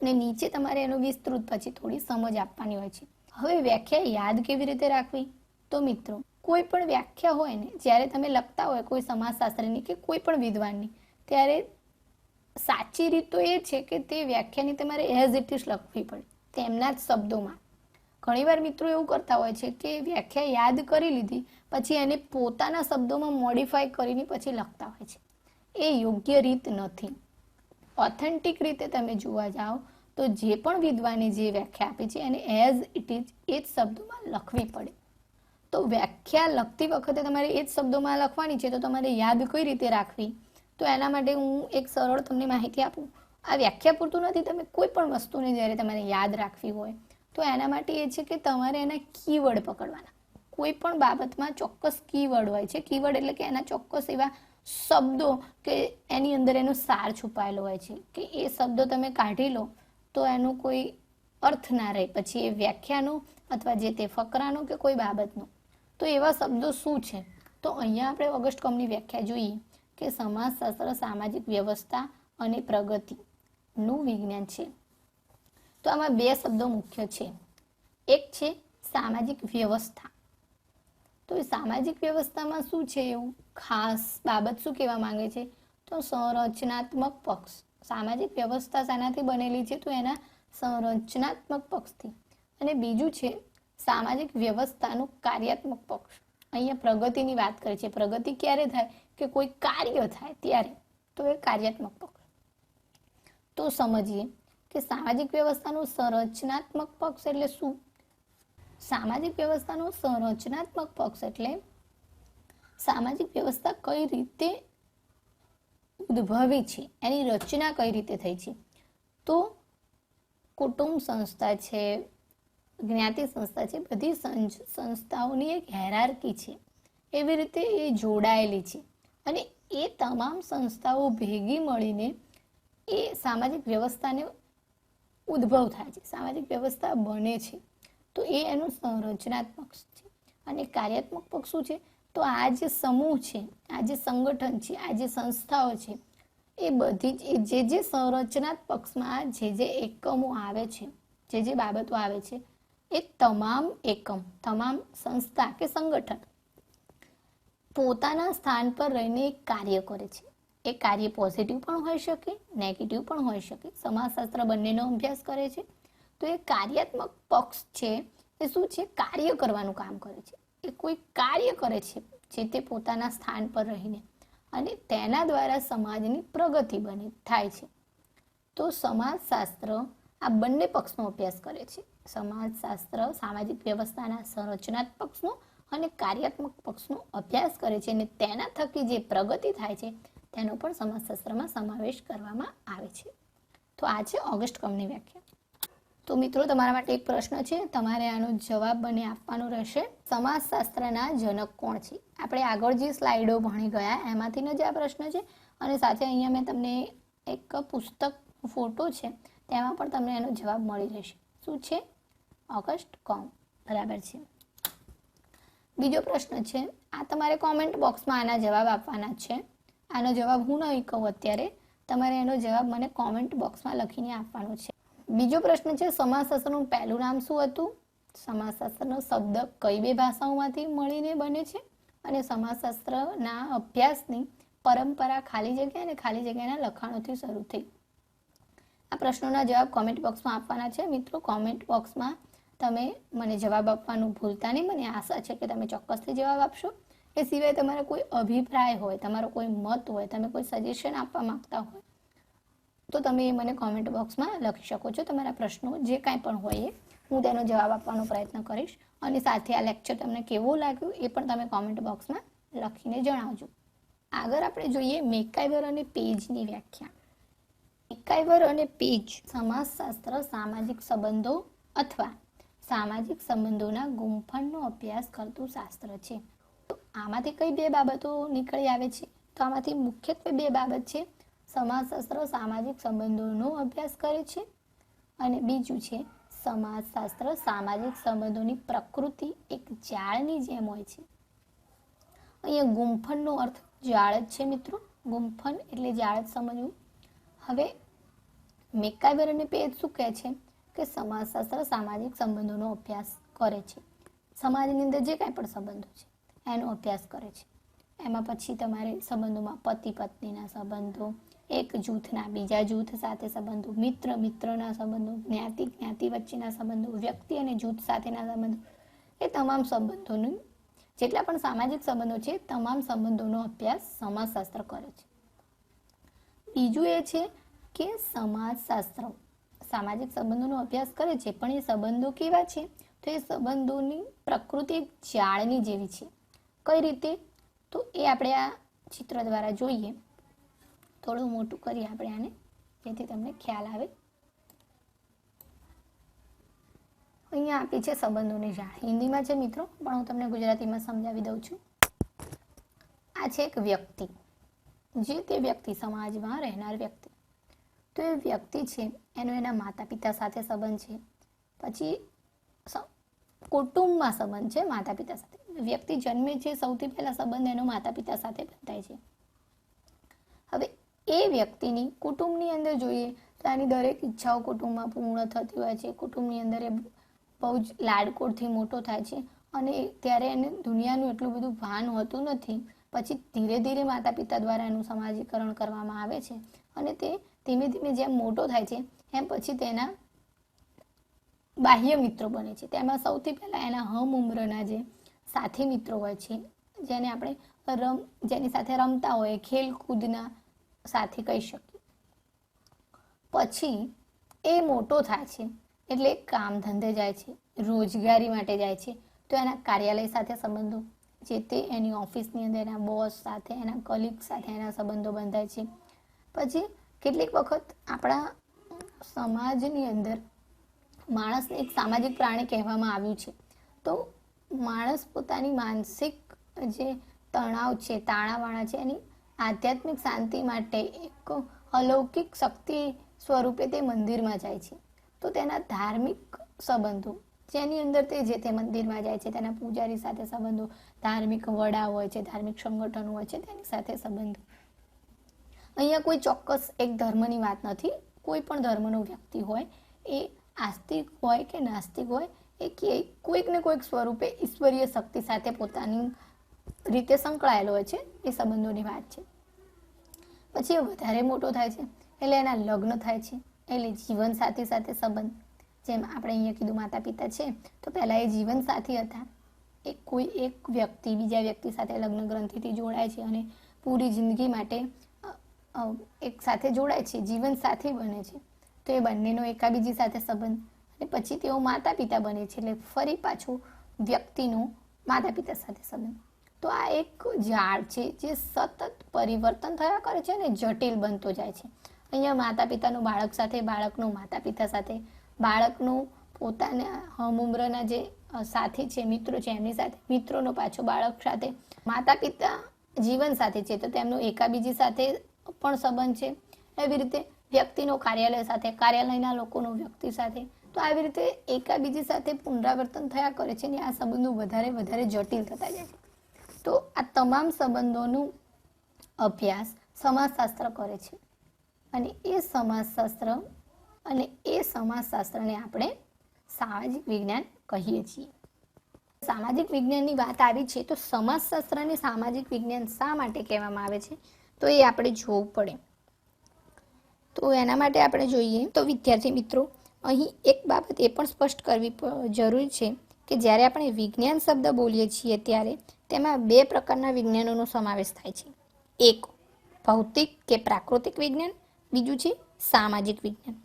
અને નીચે તમારે એનો વિસ્તૃત પછી થોડી સમજ આપવાની હોય છે. હવે વ્યાખ્યા યાદ કેવી રીતે રાખવી? તો મિત્રો, કોઈ પણ વ્યાખ્યા હોય ને, જ્યારે તમે લખતા હોય કોઈ સમાજશાસ્ત્રીની કે કોઈ પણ વિદ્વાનની, ત્યારે સાચી રીત તો એ છે કે તે વ્યાખ્યાની તમારે એઝ ઇટ ઇઝ લખવી પડે, તેમના જ શબ્દોમાં. ઘણીવાર મિત્રો એવું કરતા હોય છે કે વ્યાખ્યા યાદ કરી લીધી પછી એને પોતાના શબ્દોમાં મોડિફાય કરીને પછી લખતા હોય છે. એ યોગ્ય રીત નથી. ઓથેન્ટિક રીતે તમે જોવા જાઓ તો જે પણ વિદ્વાને જે વ્યાખ્યા આપી છે એને એઝ ઇટ ઇઝ એ જ શબ્દોમાં લખવી પડે. તો વ્યાખ્યા લખતી વખતે તમારે એ જ શબ્દોમાં લખવાની છે, તો તમારે યાદ કઈ રીતે રાખવી? તો એના માટે હું એક સરળ તમને માહિતી આપું. આ વ્યાખ્યા પૂરતું નથી, તમે કોઈ પણ વસ્તુને જ્યારે તમારે યાદ રાખવી હોય તો એના માટે એ છે કે તમારે એના કીવર્ડ પકડવાના. કોઈ પણ બાબતમાં ચોક્કસ કીવર્ડ હોય છે. કીવર્ડ એટલે કે એના ચોક્કસ એવા શબ્દો કે એની અંદર એનો સાર છુપાયેલો હોય છે કે એ શબ્દો તમે કાઢી લો તો એનો કોઈ અર્થ ના રહે પછી એ વ્યાખ્યાનો અથવા જે તે ફકરાનો કે કોઈ બાબતનો. તો એવા શબ્દો શું છે? તો અહીંયા આપણે ઓગસ્ટ કોમ્બની વ્યાખ્યા જોઈએ કે સમાજશાસ્ત્ર સામાજિક વ્યવસ્થા અને પ્રગતિનું વિજ્ઞાન છે. તો આમાં 2 શબ્દો મુખ્ય છે. એક છે સામાજિક વ્યવસ્થા. તો એ સામાજિક વ્યવસ્થામાં શું છે એવું ખાસ બાબત શું કહેવા માંગે છે? તો સંરચનાત્મક પક્ષ. સામાજિક વ્યવસ્થા શાનાથી બનેલી છે? તો એના સંરચનાત્મક પક્ષથી. અને બીજું છે સામાજિક વ્યવસ્થાનું કાર્યાત્મક પક્ષ. અહીંયા પ્રગતિની વાત કરે છે. પ્રગતિ ક્યારે થાય કે કોઈ કાર્ય થાય ત્યારે, તો એ કાર્યાત્મક પક્ષ. તો સમજીએ કે સામાજિક વ્યવસ્થાનું સંરચનાત્મક પક્ષ એટલે શું. સામાજિક વ્યવસ્થાનો સંરચનાત્મક પક્ષ એટલે સામાજિક વ્યવસ્થા કઈ રીતે ઉદ્ભવી છે, એની રચના કઈ રીતે થઈ છે. તો કુટુંબ સંસ્થા છે, જ્ઞાતિ સંસ્થા છે, બધી સંસ્થાઓની એક હેરાર્કી છે, એવી રીતે એ જોડાયેલી છે અને એ તમામ સંસ્થાઓ ભેગી મળીને એ સામાજિક વ્યવસ્થાને ઉદ્ભવ થાય છે, સામાજિક વ્યવસ્થા બને છે. તો એ એનું સંરચનાત્મક પક્ષ છે. અને કાર્યાત્મક પક્ષ શું છે, તો આ જે સમૂહ છે, આ જે સંગઠન છે, આ જે સંસ્થાઓ છે, એ બધી જે સંરચનાત્મક પક્ષમાં જે એકમો આવે છે, જે બાબતો આવે છે, એ તમામ એકમ, તમામ સંસ્થા કે સંગઠન પોતાના સ્થાન પર રહીને એક કાર્ય કરે છે. એ કાર્ય પોઝિટિવ પણ હોઈ શકે, નેગેટિવ પણ હોઈ શકે. સમાજશાસ્ત્ર બંનેનો અભ્યાસ કરે છે. તો એ કાર્યાત્મક પક્ષ છે એ શું છે, કાર્ય કરવાનું કામ કરે છે. એ કોઈ કાર્ય કરે છે જે તે પોતાના સ્થાન પર રહીને, અને તેના દ્વારા સમાજની પ્રગતિ થાય છે. તો સમાજશાસ્ત્ર આ બંને પક્ષનો અભ્યાસ કરે છે. સમાજશાસ્ત્ર સામાજિક વ્યવસ્થાના સંરચનાત્મક પક્ષનો અને કાર્યાત્મક પક્ષનો અભ્યાસ કરે છે, અને તેના થકી જે પ્રગતિ થાય છે તેનો પણ સમાજશાસ્ત્રમાં સમાવેશ કરવામાં આવે છે. તો આ છે ઓગસ્ટ કમની વ્યાખ્યા. તો મિત્રો, તમારા માટે એક પ્રશ્ન છે, તમારે આનો જવાબ મને આપવાનો રહેશે. સમાજશાસ્ત્રના જનક કોણ છે? આપણે આગળ જે સ્લાઇડો ભણી ગયા એમાંથીનો જ આ પ્રશ્ન છે, અને સાથે અહીંયા મેં તમને એક પુસ્તક ફોટો છે, તેમાં પણ તમને એનો જવાબ મળી રહેશે. શું છે? ઓગસ્ટ કોમ. બરાબર છે. બીજો પ્રશ્ન છે, આ તમારે કોમેન્ટ બોક્સમાં આના જવાબ આપવાના છે. આનો જવાબ હું નહીં કહું અત્યારે, તમારે એનો જવાબ મને કોમેન્ટ બોક્સમાં લખીને આપવાનો છે. બીજો પ્રશ્ન છે, સમાજશાસ્ત્રનું પહેલું નામ શું હતું? સમાજશાસ્ત્રનો શબ્દ કઈ બે ભાષાઓમાંથી મળીને બને છે? અને સમાજશાસ્ત્રના અભ્યાસની પરંપરા ખાલી જગ્યા અને ખાલી જગ્યાના લખાણોથી શરૂ થઈ. આ પ્રશ્નોના જવાબ કોમેન્ટ બોક્સમાં આપવાના છે. મિત્રો, કોમેન્ટ બોક્સમાં તમે મને જવાબ આપવાનું ભૂલતા નહીં. મને આશા છે કે તમે ચોક્કસથી જવાબ આપશો. એ સિવાય તમારો કોઈ અભિપ્રાય હોય, તમારો કોઈ મત હોય, તમે કોઈ સજેશન આપવા માંગતા હોય, તો તમે મને કોમેન્ટ બોક્સમાં લખી શકો છો. તમારા પ્રશ્નો જે કાંઈ પણ હોય એ હું તેનો જવાબ આપવાનો પ્રયત્ન કરીશ. અને સાથે આ લેક્ચર તમને કેવું લાગ્યું એ પણ તમે કોમેન્ટ બોક્સમાં લખીને જણાવજો. આગળ આપણે જોઈએ મેકાઇવર અને પેજની વ્યાખ્યા. મેકાઇવર અને પેજ સમાજશાસ્ત્ર સામાજિક સંબંધો અથવા સામાજિક સંબંધોના ગુંફણનો અભ્યાસ કરતું શાસ્ત્ર છે. તો આમાંથી કઈ બે બાબતો નીકળી આવે છે? તો આમાંથી મુખ્યત્વે બે બાબત છે. સમાજશાસ્ત્ર સામાજિક સંબંધોનો અભ્યાસ કરે છે, અને બીજું છે સમાજશાસ્ત્ર સામાજિક સંબંધોની પ્રકૃતિ એક જાળની જેમ હોય છે. અહીંયા ગુંફણનો અર્થ જાળ જ છે મિત્રો. ગુંફણ એટલે જાળ જ સમજવું. હવે મેકાઇવર અને પેજ શું કહે છે કે સમાજશાસ્ત્ર સામાજિક સંબંધોનો અભ્યાસ કરે છે. સમાજની અંદર જે કાંઈ પણ સંબંધો છે એનો અભ્યાસ કરે છે. એમાં પછી તમારે સંબંધોમાં પતિ પત્નીના સંબંધો, એક જૂથના બીજા જૂથ સાથે સંબંધો, મિત્ર મિત્રના સંબંધો, જ્ઞાતિ જ્ઞાતિ વચ્ચેના સંબંધો, વ્યક્તિ અને જૂથ સાથેના સંબંધો, એ તમામ સંબંધોનું જેટલા પણ સામાજિક સંબંધો છે તમામ સંબંધોનો અભ્યાસ સમાજશાસ્ત્ર કરે છે. બીજું એ છે કે સમાજશાસ્ત્ર સામાજિક સંબંધોનો અભ્યાસ કરે છે, પણ એ સંબંધો કેવા છે? તો એ સંબંધોની પ્રકૃતિ એક જાળની જેવી છે. કઈ રીતે? તો એ આપણે આ ચિત્ર દ્વારા જોઈએ. થોડું મોટું કરીએ આપણે આને, જેથી તમને ખ્યાલ આવે. અહીંયા આપી છે સંબંધોની જાળ. હિન્દીમાં છે મિત્રો, પણ હું તમને ગુજરાતીમાં સમજાવી દઉં છું. આ છે એક વ્યક્તિ, જે તે વ્યક્તિ સમાજમાં રહેનાર વ્યક્તિ. તો એ વ્યક્તિ છે એનો એના માતા પિતા સાથે સંબંધ છે, પછી કુટુંબમાં સંબંધ છે માતા પિતા સાથે. વ્યક્તિ જન્મે છે સૌથી પહેલા સંબંધ એનો માતા પિતા સાથે બંધાય છે. હવે એ વ્યક્તિની કુટુંબની અંદર જોઈએ તો આની દરેક ઈચ્છાઓ કુટુંબમાં પૂર્ણ થતી હોય છે. કુટુંબની અંદર એ બહુ જ લાડકોડથી મોટો થાય છે, અને ત્યારે એને દુનિયાનું એટલું બધું ભાન હોતું નથી. પછી ધીરે ધીરે માતા પિતા દ્વારા એનું સમાજીકરણ કરવામાં આવે છે, અને તે ધીમે ધીમે જેમ મોટો થાય છે એમ પછી તેના બાહ્ય મિત્રો બને છે. તેમાં સૌથી પહેલા એના હમ ઉમ્રના જે સાથી મિત્રો હોય છે, જેને આપણે જેની સાથે રમતા હોય, ખેલકૂદના સાથી કહી શકીએ. પછી એ મોટો થાય છે એટલે કામ ધંધે જાય છે, રોજગારી માટે જાય છે, તો એના કાર્યાલય સાથે સંબંધો, જે તે એની ઓફિસની અંદર એના બોસ સાથે, એના કલીગ સાથે એના સંબંધો બંધાય છે. પછી કેટલીક વખત આપણા સમાજની અંદર માણસને એક સામાજિક પ્રાણી કહેવામાં આવ્યું છે. તો માણસ પોતાની માનસિક જે તણાવ છે, તાણાવાણા છે, એની આધ્યાત્મિક શાંતિ માટે એક અલૌકિક શક્તિ સ્વરૂપે તે મંદિરમાં જાય છે. તો તેના ધાર્મિક સંબંધો, જેની અંદર તે જે તે મંદિરમાં જાય છે, તેના પૂજારી સાથે સંબંધો, ધાર્મિક વડા હોય છે, ધાર્મિક સંગઠનો હોય છે, તેની સાથે સંબંધો. અહીંયા કોઈ ચોક્કસ એક ધર્મની વાત નથી. કોઈ પણ ધર્મનો વ્યક્તિ હોય, એ આસ્તિક હોય કે નાસ્તિક હોય, એ કોઈક ને કોઈક સ્વરૂપે ઈશ્વરીય શક્તિ સાથે પોતાની રીતે સંકળાયેલો હોય છે. એ સંબંધોની વાત છે. પછી એ વધારે મોટો થાય છે એટલે એના લગ્ન થાય છે, એટલે જીવનસાથી સાથે સંબંધ. જેમ આપણે અહીંયા કીધું માતા પિતા છે, તો પહેલાં એ જીવનસાથી હતા. કોઈ એક વ્યક્તિ બીજા વ્યક્તિ સાથે લગ્ન ગ્રંથિથી જોડાય છે અને પૂરી જિંદગી માટે એક સાથે જોડાય છે, જીવનસાથી બને છે. તો એ બંનેનો એકાબીજી સાથે સંબંધ, અને પછી તેઓ માતા પિતા બને છે, એટલે ફરી પાછું વ્યક્તિનો માતા પિતા સાથે સંબંધ. તો આ એક ઝાડ છે જે સતત પરિવર્તન થયા કરે છે અને જટિલ બનતો જાય છે. અહીંયા માતા પિતાનું બાળક સાથે, બાળકનું માતા પિતા સાથે, બાળકનું પોતાના હમઉમ્રના જે સાથી છે, મિત્રો છે, એમની સાથે, મિત્રોનો પાછો બાળક સાથે, માતા પિતા જીવન સાથે છે તો તેમનો એકાબીજી સાથે પણ સંબંધ છે. એવી રીતે વ્યક્તિનો કાર્યાલય સાથે, કાર્યાલયના લોકોનો વ્યક્તિ સાથે. તો આવી રીતે એકાબીજી સાથે પુનરાવર્તન થયા કરે છે અને આ સંબંધો વધારે વધારે જટિલ થતા જાય છે. તો આ તમામ સંબંધોનું અભ્યાસ સમાજશાસ્ત્ર કરે છે, અને એ સમાજશાસ્ત્રને આપણે સામાજિક વિજ્ઞાન કહીએ છીએ. સામાજિક વિજ્ઞાનની વાત આવી છે, તો સમાજશાસ્ત્રને સામાજિક વિજ્ઞાન શા માટે કહેવામાં આવે છે, તો એ આપણે જોવું પડે. તો એના માટે આપણે જોઈએ તો વિદ્યાર્થી મિત્રો, અહીં એક બાબત એ પણ સ્પષ્ટ કરવી જરૂરી છે કે જ્યારે આપણે વિજ્ઞાન શબ્દ બોલીએ છીએ ત્યારે તેમાં બે પ્રકારના વિજ્ઞાનોનો સમાવેશ થાય છે. એક ભૌતિક કે પ્રાકૃતિક વિજ્ઞાન, બીજું છે સામાજિક વિજ્ઞાન.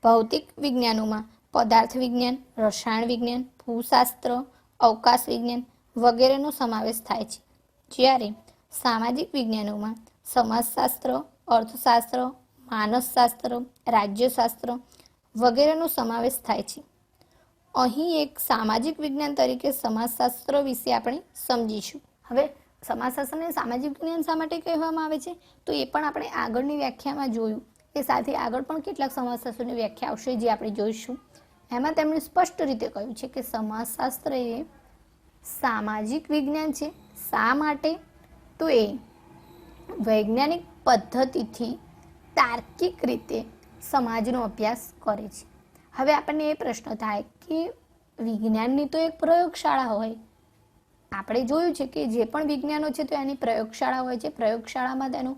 ભૌતિક વિજ્ઞાનોમાં પદાર્થ વિજ્ઞાન, રસાયણ વિજ્ઞાન, ભૂશાસ્ત્ર, અવકાશ વિજ્ઞાન વગેરેનો સમાવેશ થાય છે. જ્યારે સામાજિક વિજ્ઞાનોમાં સમાજશાસ્ત્ર, અર્થશાસ્ત્ર, માનસશાસ્ત્ર, રાજ્યશાસ્ત્ર વગેરેનો સમાવેશ થાય છે. અહીં એક સામાજિક વિજ્ઞાન તરીકે સમાજશાસ્ત્ર વિશે આપણે સમજીશું. હવે સમાજશાસ્ત્રને સામાજિક વિજ્ઞાન શા માટે કહેવામાં આવે છે, તો એ પણ આપણે આગળની વ્યાખ્યામાં જોયું. એ સાથે આગળ પણ કેટલાક સમાજશાસ્ત્રની વ્યાખ્યા આવશે જે આપણે જોઈશું. એમાં તેમણે સ્પષ્ટ રીતે કહ્યું છે કે સમાજશાસ્ત્ર એ સામાજિક વિજ્ઞાન છે. શા માટે, તો એ વૈજ્ઞાનિક પદ્ધતિથી તાર્કિક રીતે સમાજનો અભ્યાસ કરે છે. હવે આપણને એ પ્રશ્ન થાય કે વિજ્ઞાનની તો એક પ્રયોગશાળા હોય. આપણે જોયું છે કે જે પણ વિજ્ઞાનો છે તો એની પ્રયોગશાળા હોય છે. પ્રયોગશાળામાં તેનો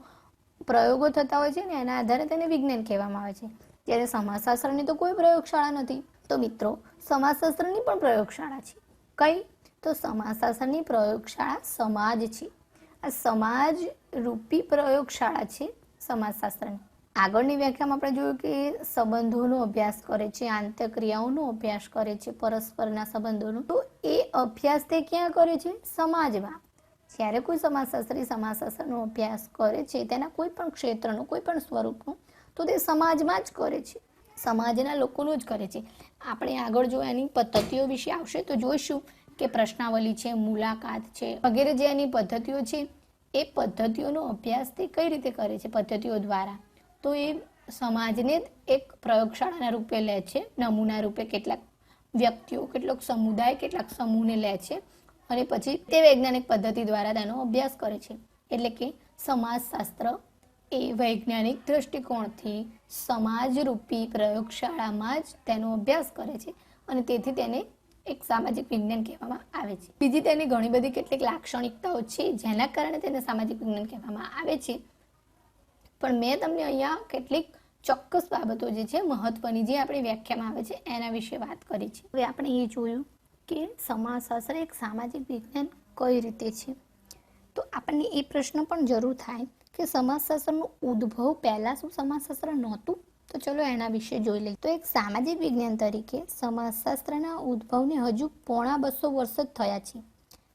પ્રયોગો થતા હોય છે ને એના આધારે તેને વિજ્ઞાન કહેવામાં આવે છે. જ્યારે સમાજશાસ્ત્રની તો કોઈ પ્રયોગશાળા નથી. તો મિત્રો, સમાજશાસ્ત્રની પણ પ્રયોગશાળા છે. કઈ? તો સમાજશાસ્ત્રની પ્રયોગશાળા સમાજ છે. આ સમાજ રૂપી પ્રયોગશાળા છે સમાજશાસ્ત્રની. આગળની વ્યાખ્યામાં આપણે જોયું કે સંબંધોનો અભ્યાસ કરે છે, આંતરક્રિયાઓનો અભ્યાસ કરે છે, પરસ્પરના સંબંધોનો. તો એ અભ્યાસ તે ક્યાં કરે છે? સમાજમાં. જ્યારે કોઈ સમાજશાસ્ત્રી સમાજશાસ્ત્રનો અભ્યાસ કરે છે, તેના કોઈ પણ ક્ષેત્રનો, કોઈ પણ સ્વરૂપનો, તો તે સમાજમાં જ કરે છે, સમાજના લોકોનું જ કરે છે. આપણે આગળ જો એની પદ્ધતિઓ વિશે આવશે તો જોઈશું કે પ્રશ્નાવલી છે, મુલાકાત છે વગેરે જે એની પદ્ધતિઓ છે, એ પદ્ધતિઓનો અભ્યાસ તે કઈ રીતે કરે છે પદ્ધતિઓ દ્વારા. તો એ સમાજને એક પ્રયોગશાળાના રૂપે લે છે, નમૂના રૂપે કેટલાક વ્યક્તિઓ, કેટલાક સમુદાય, કેટલાક સમૂહને લે છે અને પછી તે વૈજ્ઞાનિક પદ્ધતિ દ્વારા તેનો અભ્યાસ કરે છે. એટલે કે સમાજશાસ્ત્ર એ વૈજ્ઞાનિક દૃષ્ટિકોણથી સમાજરૂપી પ્રયોગશાળામાં જ તેનો અભ્યાસ કરે છે અને તેથી તેને એક સામાજિક વિજ્ઞાન કહેવામાં આવે છે. બીજી તેની ઘણી બધી કેટલીક લાક્ષણિકતાઓ છે જેના કારણે તેને સામાજિક વિજ્ઞાન કહેવામાં આવે છે. પણ મેં તમને અહીંયા કેટલીક ચોક્કસ બાબતો જે છે મહત્વની, જે આપણી વ્યાખ્યામાં આવે છે એના વિશે વાત કરી છે. હવે આપણે એ જોયું કે સમાજશાસ્ત્ર એક સામાજિક વિજ્ઞાન કઈ રીતે છે. તો આપણને એ પ્રશ્ન પણ જરૂર થાય કે સમાજશાસ્ત્રનો ઉદ્ભવ પહેલાં શું સમાજશાસ્ત્ર નહોતું. તો ચલો એના વિશે જોઈ લઈએ. તો એક સામાજિક વિજ્ઞાન તરીકે સમાજશાસ્ત્રના ઉદ્ભવને હજુ પોણા 200 વર્ષ જ થયા છે.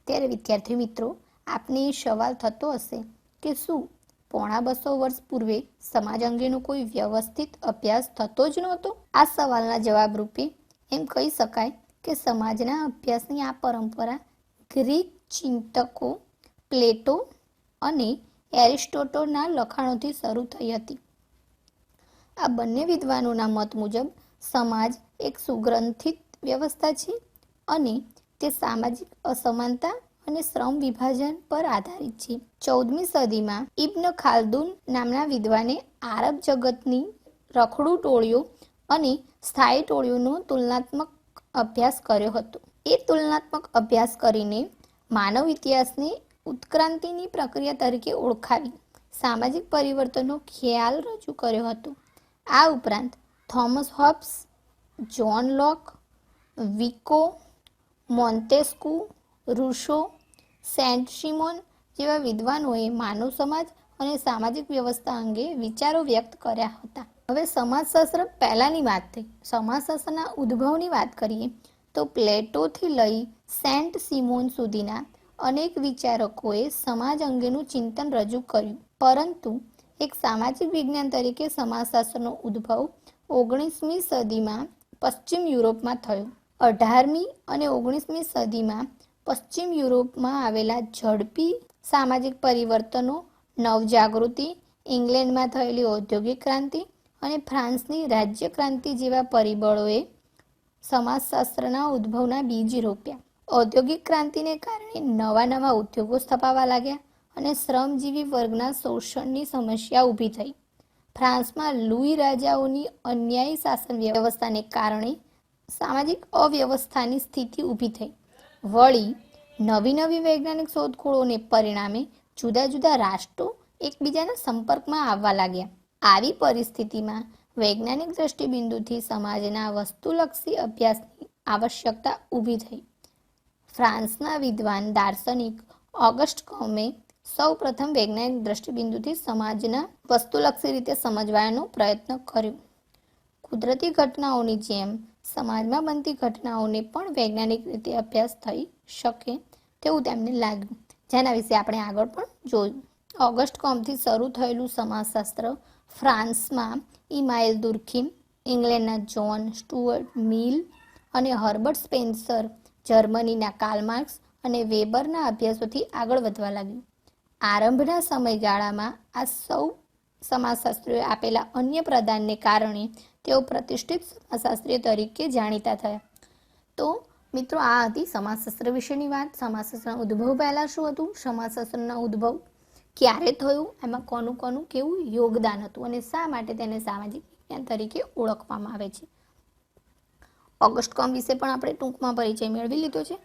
ત્યારે વિદ્યાર્થી મિત્રો, આપને સવાલ થતો હશે કે શું પોણા 200 વર્ષ પૂર્વે સમાજ અંગેનો કોઈ વ્યવસ્થિત અભ્યાસ થતો જ નહોતો? આ સવાલના જવાબ રૂપે એમ કહી શકાય કે સમાજના અભ્યાસની આ પરંપરા ગ્રીક ચિંતકો પ્લેટો અને એરિસ્ટોટલના લખાણોથી શરૂ થઈ હતી. આ બંને વિદ્વાનોના મત મુજબ સમાજ એક સુગ્રંથિત વ્યવસ્થા છે અને તે સામાજિક અસમાનતા અને શ્રમ વિભાજન પર આધારિત છે. 14મી સદીમાં ઇબ્ન ખાલ્દુન નામના વિદ્વાને આરબ જગતની રખડુ ટોળીઓ અને સ્થાયી ટોળીઓનો તુલનાત્મક અભ્યાસ કર્યો હતો. એ તુલનાત્મક અભ્યાસ કરીને માનવ ઇતિહાસને ઉત્ક્રાંતિની પ્રક્રિયા તરીકે ઓળખાવી સામાજિક પરિવર્તનનો ખ્યાલ રજૂ કર્યો હતો. આ ઉપરાંત થોમસ હોબ્સ, જ્હોન લોક, વિકો, મોન્ટેસ્કુ, રૂસો, સેન્ટ સિમોન જેવા વિદ્વાનોએ માનવ સમાજ અને સામાજિક વ્યવસ્થા અંગે વિચારો વ્યક્ત કર્યા હતા. હવે સમાજશાસ્ત્ર પહેલાંની વાત થઈ. સમાજશાસ્ત્રના ઉદ્ભવની વાત કરીએ તો પ્લેટોથી લઈ સેન્ટ સિમોન સુધીના અનેક વિચારકોએ સમાજ અંગેનું ચિંતન રજૂ કર્યું. પરંતુ એક સામાજિક વિજ્ઞાન તરીકે સમાજશાસ્ત્રનો ઉદ્ભવ 19મી સદીમાં પશ્ચિમ યુરોપમાં થયો. 18મી અને 19મી સદીમાં પશ્ચિમ યુરોપમાં આવેલા ઝડપી સામાજિક પરિવર્તનો, નવજાગૃતિ, ઇંગ્લેન્ડમાં થયેલી ઔદ્યોગિક ક્રાંતિ અને ફ્રાન્સની રાજ્ય ક્રાંતિ જેવા પરિબળોએ સમાજશાસ્ત્રના ઉદ્ભવના બીજ રોપ્યા. ઔદ્યોગિક ક્રાંતિને કારણે નવા ઉદ્યોગો સ્થપાવા લાગ્યા અને શ્રમજીવી વર્ગના શોષણની સમસ્યા ઊભી થઈ. ફ્રાન્સમાં લુઈ રાજાઓની અન્યાયી શાસન વ્યવસ્થાને કારણે સામાજિક અવ્યવસ્થાની સ્થિતિ ઊભી થઈ. વળી નવી વૈજ્ઞાનિક શોધખોળોને પરિણામે જુદા જુદા રાષ્ટ્રો એકબીજાના સંપર્કમાં આવવા લાગ્યા. આવી પરિસ્થિતિમાં વૈજ્ઞાનિક દ્રષ્ટિબિંદુથી સમાજના વસ્તુલક્ષી અભ્યાસની આવશ્યકતા ઊભી થઈ. ફ્રાન્સના વિદ્વાન દાર્શનિક ઓગસ્ટ કોમે સૌ પ્રથમ વૈજ્ઞાનિક દ્રષ્ટિબિંદુથી સમાજના વસ્તુલક્ષી રીતે સમજવાનો પ્રયત્ન કર્યો. કુદરતી ઘટનાઓની જેમ સમાજમાં બનતી ઘટનાઓને પણ વૈજ્ઞાનિક રીતે અભ્યાસ થઈ શકે તેવું તેમને લાગ્યું, જેના વિશે આપણે આગળ પણ જોયું. ઓગસ્ટ કોમથી શરૂ થયેલું સમાજશાસ્ત્ર ફ્રાન્સમાં ઇમાઇલ દુર્ખિમ, ઇંગ્લેન્ડના જ્હોન સ્ટુઅર્ટ મિલ અને હર્બર્ટ સ્પેન્સર, જર્મનીના કાર્લ માર્ક્સ અને વેબરના અભ્યાસોથી આગળ વધવા લાગ્યું. આરંભના સમયગાળામાં આ સૌ સમાજશાસ્ત્રીઓએ આપેલા અન્ય પ્રદાનને કારણે તેઓ પ્રતિષ્ઠિત સમાજશાસ્ત્રીઓ તરીકે જાણીતા થયા. તો મિત્રો, આ હતી સમાજશાસ્ત્ર વિશેની વાત. સમાજશાસ્ત્રના ઉદ્ભવ પહેલાં શું હતું, સમાજશાસ્ત્રના ઉદ્ભવ ક્યારે થયું, એમાં કોનું કેવું યોગદાન હતું અને શા માટે તેને સામાજિક વિજ્ઞાન તરીકે ઓળખવામાં આવે છે. ઓગસ્ટ કોમ વિશે પણ આપણે ટૂંકમાં પરિચય મેળવી લીધો છે.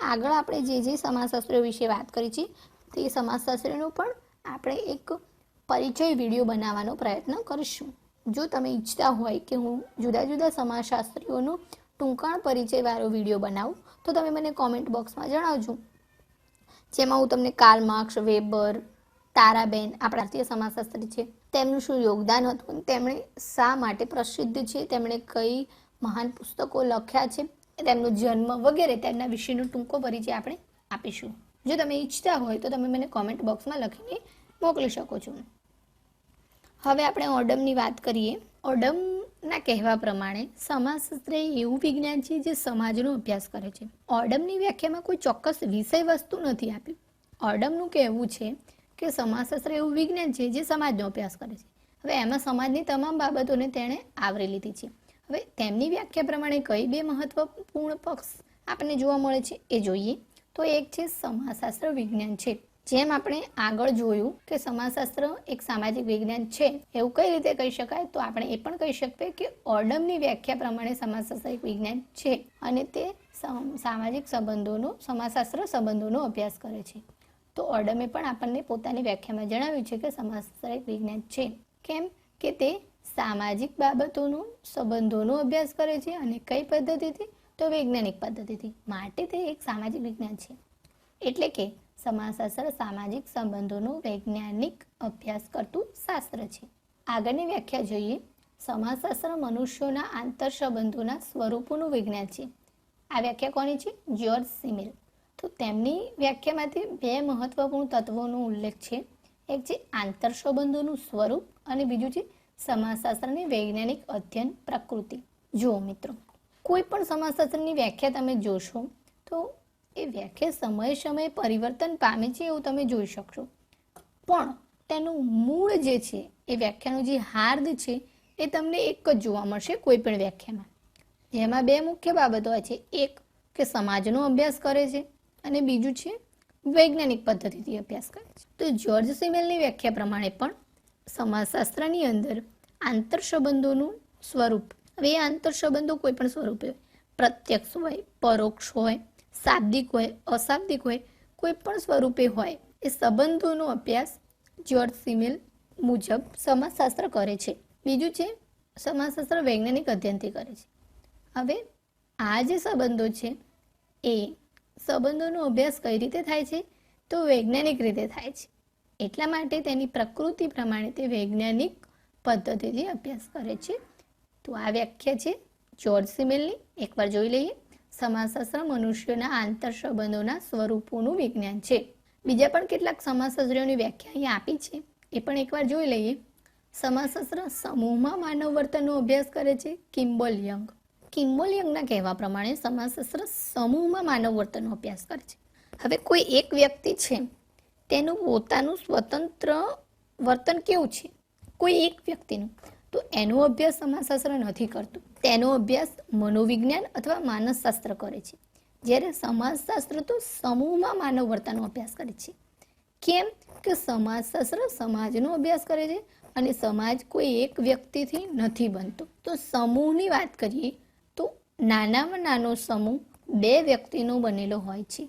આગળ આપણે જે સમાજશાસ્ત્રીઓ વિશે વાત કરી છે તે સમાજશાસ્ત્રીનો પણ આપણે એક પરિચય વિડીયો બનાવવાનો પ્રયત્ન કરીશું. જો તમે ઈચ્છતા હોય કે હું જુદા જુદા સમાજશાસ્ત્રીઓનો ટૂંકાણ પરિચયવાળો વિડીયો બનાવું તો તમે મને કોમેન્ટ બોક્સમાં જણાવજો, જેમાં હું તમને કાર્લ માર્ક્સ, વેબર, તારાબેન, આપણા ભારતીય સમાજશાસ્ત્રી છે, તેમનું શું યોગદાન હતું, તેમણે શા માટે પ્રસિદ્ધ છે, તેમણે કઈ મહાન પુસ્તકો લખ્યા છે, તેમનો જન્મ વગેરે તેમના વિશેનો ટૂંકો પરિચય આપણે આપીશું. જો તમે ઈચ્છતા હોય તો તમે મને કોમેન્ટ બોક્સમાં લખીને મોકલી શકો છો. હવે આપણે ઓડમની વાત કરીએ. ઓડમના કહેવા પ્રમાણે સમાજશાસ્ત્ર એ એવું વિજ્ઞાન છે જે સમાજનો અભ્યાસ કરે છે. ઓડમની વ્યાખ્યામાં કોઈ ચોક્કસ વિષય વસ્તુ નથી આપી. ઓડમનું કહેવું છે કે સમાજશાસ્ત્ર એવું વિજ્ઞાન છે જે સમાજનો અભ્યાસ કરે છે. હવે એમાં સમાજની તમામ બાબતોને તેણે આવરી લીધી છે. હવે તેમની વ્યાખ્યા પ્રમાણે કઈ બે મહત્વપૂર્ણ પક્ષ આપણને જોવા મળે છે એ જોઈએ. તો એક છે સમાજશાસ્ત્ર વિજ્ઞાન છે. જેમ આપણે આગળ જોયું કે સમાજશાસ્ત્ર એક સામાજિક વિજ્ઞાન છે એવું કઈ રીતે કહી શકાય, તો આપણે એ પણ કહી શકીએ કે ઓડમની વ્યાખ્યા પ્રમાણે સમાજશાસ્ત્ર એક વિજ્ઞાન છે અને તે સામાજિક સંબંધોનો, સમાજશાસ્ત્ર સંબંધોનો અભ્યાસ કરે છે. તો ઓડમે પણ આપણને પોતાની વ્યાખ્યામાં જણાવ્યું છે કે સમાજશાસ્ત્ર એક વિજ્ઞાન છે. કેમ કે તે સામાજિક બાબતોનો, સંબંધોનો અભ્યાસ કરે છે અને કઈ પદ્ધતિથી, તો વૈજ્ઞાનિક પદ્ધતિથી, માટે તે એક સામાજિક વિજ્ઞાન છે. એટલે કે સમાજશાસ્ત્ર સામાજિક સંબંધોનો વૈજ્ઞાનિક અભ્યાસ કરતું શાસ્ત્ર છે. આગળની વ્યાખ્યા જોઈએ. સમાજશાસ્ત્ર મનુષ્યોના આંતર સંબંધોના સ્વરૂપોનું વિજ્ઞાન છે. આ વ્યાખ્યા કોની છે? જ્યોર્જ સિમેલ. તો તેમની વ્યાખ્યામાંથી બે મહત્વપૂર્ણ તત્વોનો ઉલ્લેખ છે. એક છે આંતર સંબંધોનું સ્વરૂપ અને બીજું છે સમાજશાસ્ત્રની વૈજ્ઞાનિક અધ્યયન પ્રકૃતિ. જુઓ મિત્રો, કોઈ પણ સમાજશાસ્ત્રની વ્યાખ્યા તમે જોશો તો એ વ્યાખ્યા સમયે સમયે પરિવર્તન પામે છે એવું તમે જોઈ શકશો, પણ તેનું મૂળ જે છે એ વ્યાખ્યાનો જે હાર્દ છે એ તમને એક જ જોવા મળશે કોઈ પણ વ્યાખ્યામાં. જેમાં બે મુખ્ય બાબતો હોય છે. એક કે સમાજનો અભ્યાસ કરે છે અને બીજું છે વૈજ્ઞાનિક પદ્ધતિથી અભ્યાસ કરે છે. તો જ્યોર્જ સિમેલની વ્યાખ્યા પ્રમાણે પણ સમાજશાસ્ત્રની અંદર આંતર સંબંધોનું સ્વરૂપ, હવે એ આંતર સંબંધો કોઈ પણ સ્વરૂપે હોય, પ્રત્યક્ષ હોય, પરોક્ષ હોય, શાબ્દિક હોય, અશાબ્દિક હોય, કોઈ પણ સ્વરૂપે હોય, એ સંબંધોનો અભ્યાસ જ્યોર્જ સિમેલ મુજબ સમાજશાસ્ત્ર કરે છે. બીજું છે સમાજશાસ્ત્ર વૈજ્ઞાનિક અધ્યયનથી કરે છે. હવે આ જે સંબંધો છે એ સંબંધોનો અભ્યાસ કઈ રીતે થાય છે? તો વૈજ્ઞાનિક રીતે થાય છે. એટલા માટે તેની પ્રકૃતિ પ્રમાણે તે વૈજ્ઞાનિક પદ્ધતિથી અભ્યાસ કરે છે. તો આ વ્યાખ્યા છે જ્યોર્જ સિમેલની. એકવાર જોઈ લઈએ. સમાજશાસ્ત્ર મનુષ્યોના આંતર સંબંધોના સ્વરૂપોનું વિજ્ઞાન છે. બીજા પણ કેટલાક સમાજશાસ્ત્રીઓની વ્યાખ્યા અહીં આપી છે, એ પણ એકવાર જોઈ લઈએ. સમાજશાસ્ત્ર સમૂહમાં માનવ વર્તનનો અભ્યાસ કરે છે. કિમ્બલ યંગ. કિમ્બલ યંગના કહેવા પ્રમાણે સમાજશાસ્ત્ર સમૂહમાં માનવ વર્તનનો અભ્યાસ કરે છે. હવે કોઈ એક વ્યક્તિ છે તેનું પોતાનું સ્વતંત્ર વર્તન કેવું છે કોઈ એક વ્યક્તિનું, તો એનો અભ્યાસ સમાજશાસ્ત્ર નથી કરતું. તેનો અભ્યાસ મનોવિજ્ઞાન અથવા માનસશાસ્ત્ર કરે છે. જ્યારે સમાજશાસ્ત્ર તો સમૂહમાં માનવ વર્તનનો અભ્યાસ કરે છે. કેમ કે સમાજશાસ્ત્ર સમાજનો અભ્યાસ કરે છે અને સમાજ કોઈ એક વ્યક્તિથી નથી બનતો. તો સમૂહની વાત કરીએ તો નાનામાં નાનો સમૂહ બે વ્યક્તિનો બનેલો હોય છે.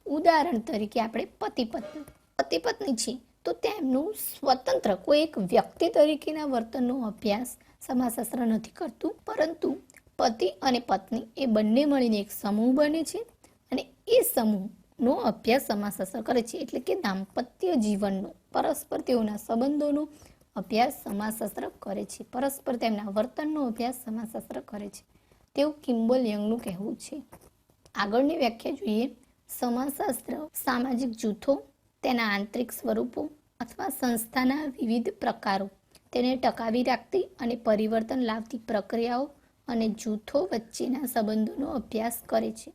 ઉદાહરણ તરીકે આપણે પતિ પત્ની છે તો તેમનું સ્વતંત્ર કોઈ એક વ્યક્તિ તરીકેના વર્તનનો અભ્યાસ સમાજશાસ્ત્ર નથી કરતું, પરંતુ પતિ અને પત્ની એ બંને મળીને એક સમૂહ બને છે અને એ સમૂહનો અભ્યાસ સમાજશાસ્ત્ર કરે છે. એટલે કે દાંપત્ય જીવનનો, પરસ્પર તેઓના સંબંધોનો અભ્યાસ સમાજશાસ્ત્ર કરે છે. પરસ્પર તેમના વર્તનનો અભ્યાસ સમાજશાસ્ત્ર કરે છે. તેવું કિમ્બલ યંગનું કહેવું છે. આગળની વ્યાખ્યા જોઈએ. સમાજશાસ્ત્ર સામાજિક જૂથો, તેના આંતરિક સ્વરૂપો અથવા સંસ્થાના વિવિધ પ્રકારો, તેને ટકાવી રાખતી અને પરિવર્તન લાવતી પ્રક્રિયાઓ અને જૂથો વચ્ચેના સંબંધોનો અભ્યાસ કરે છે.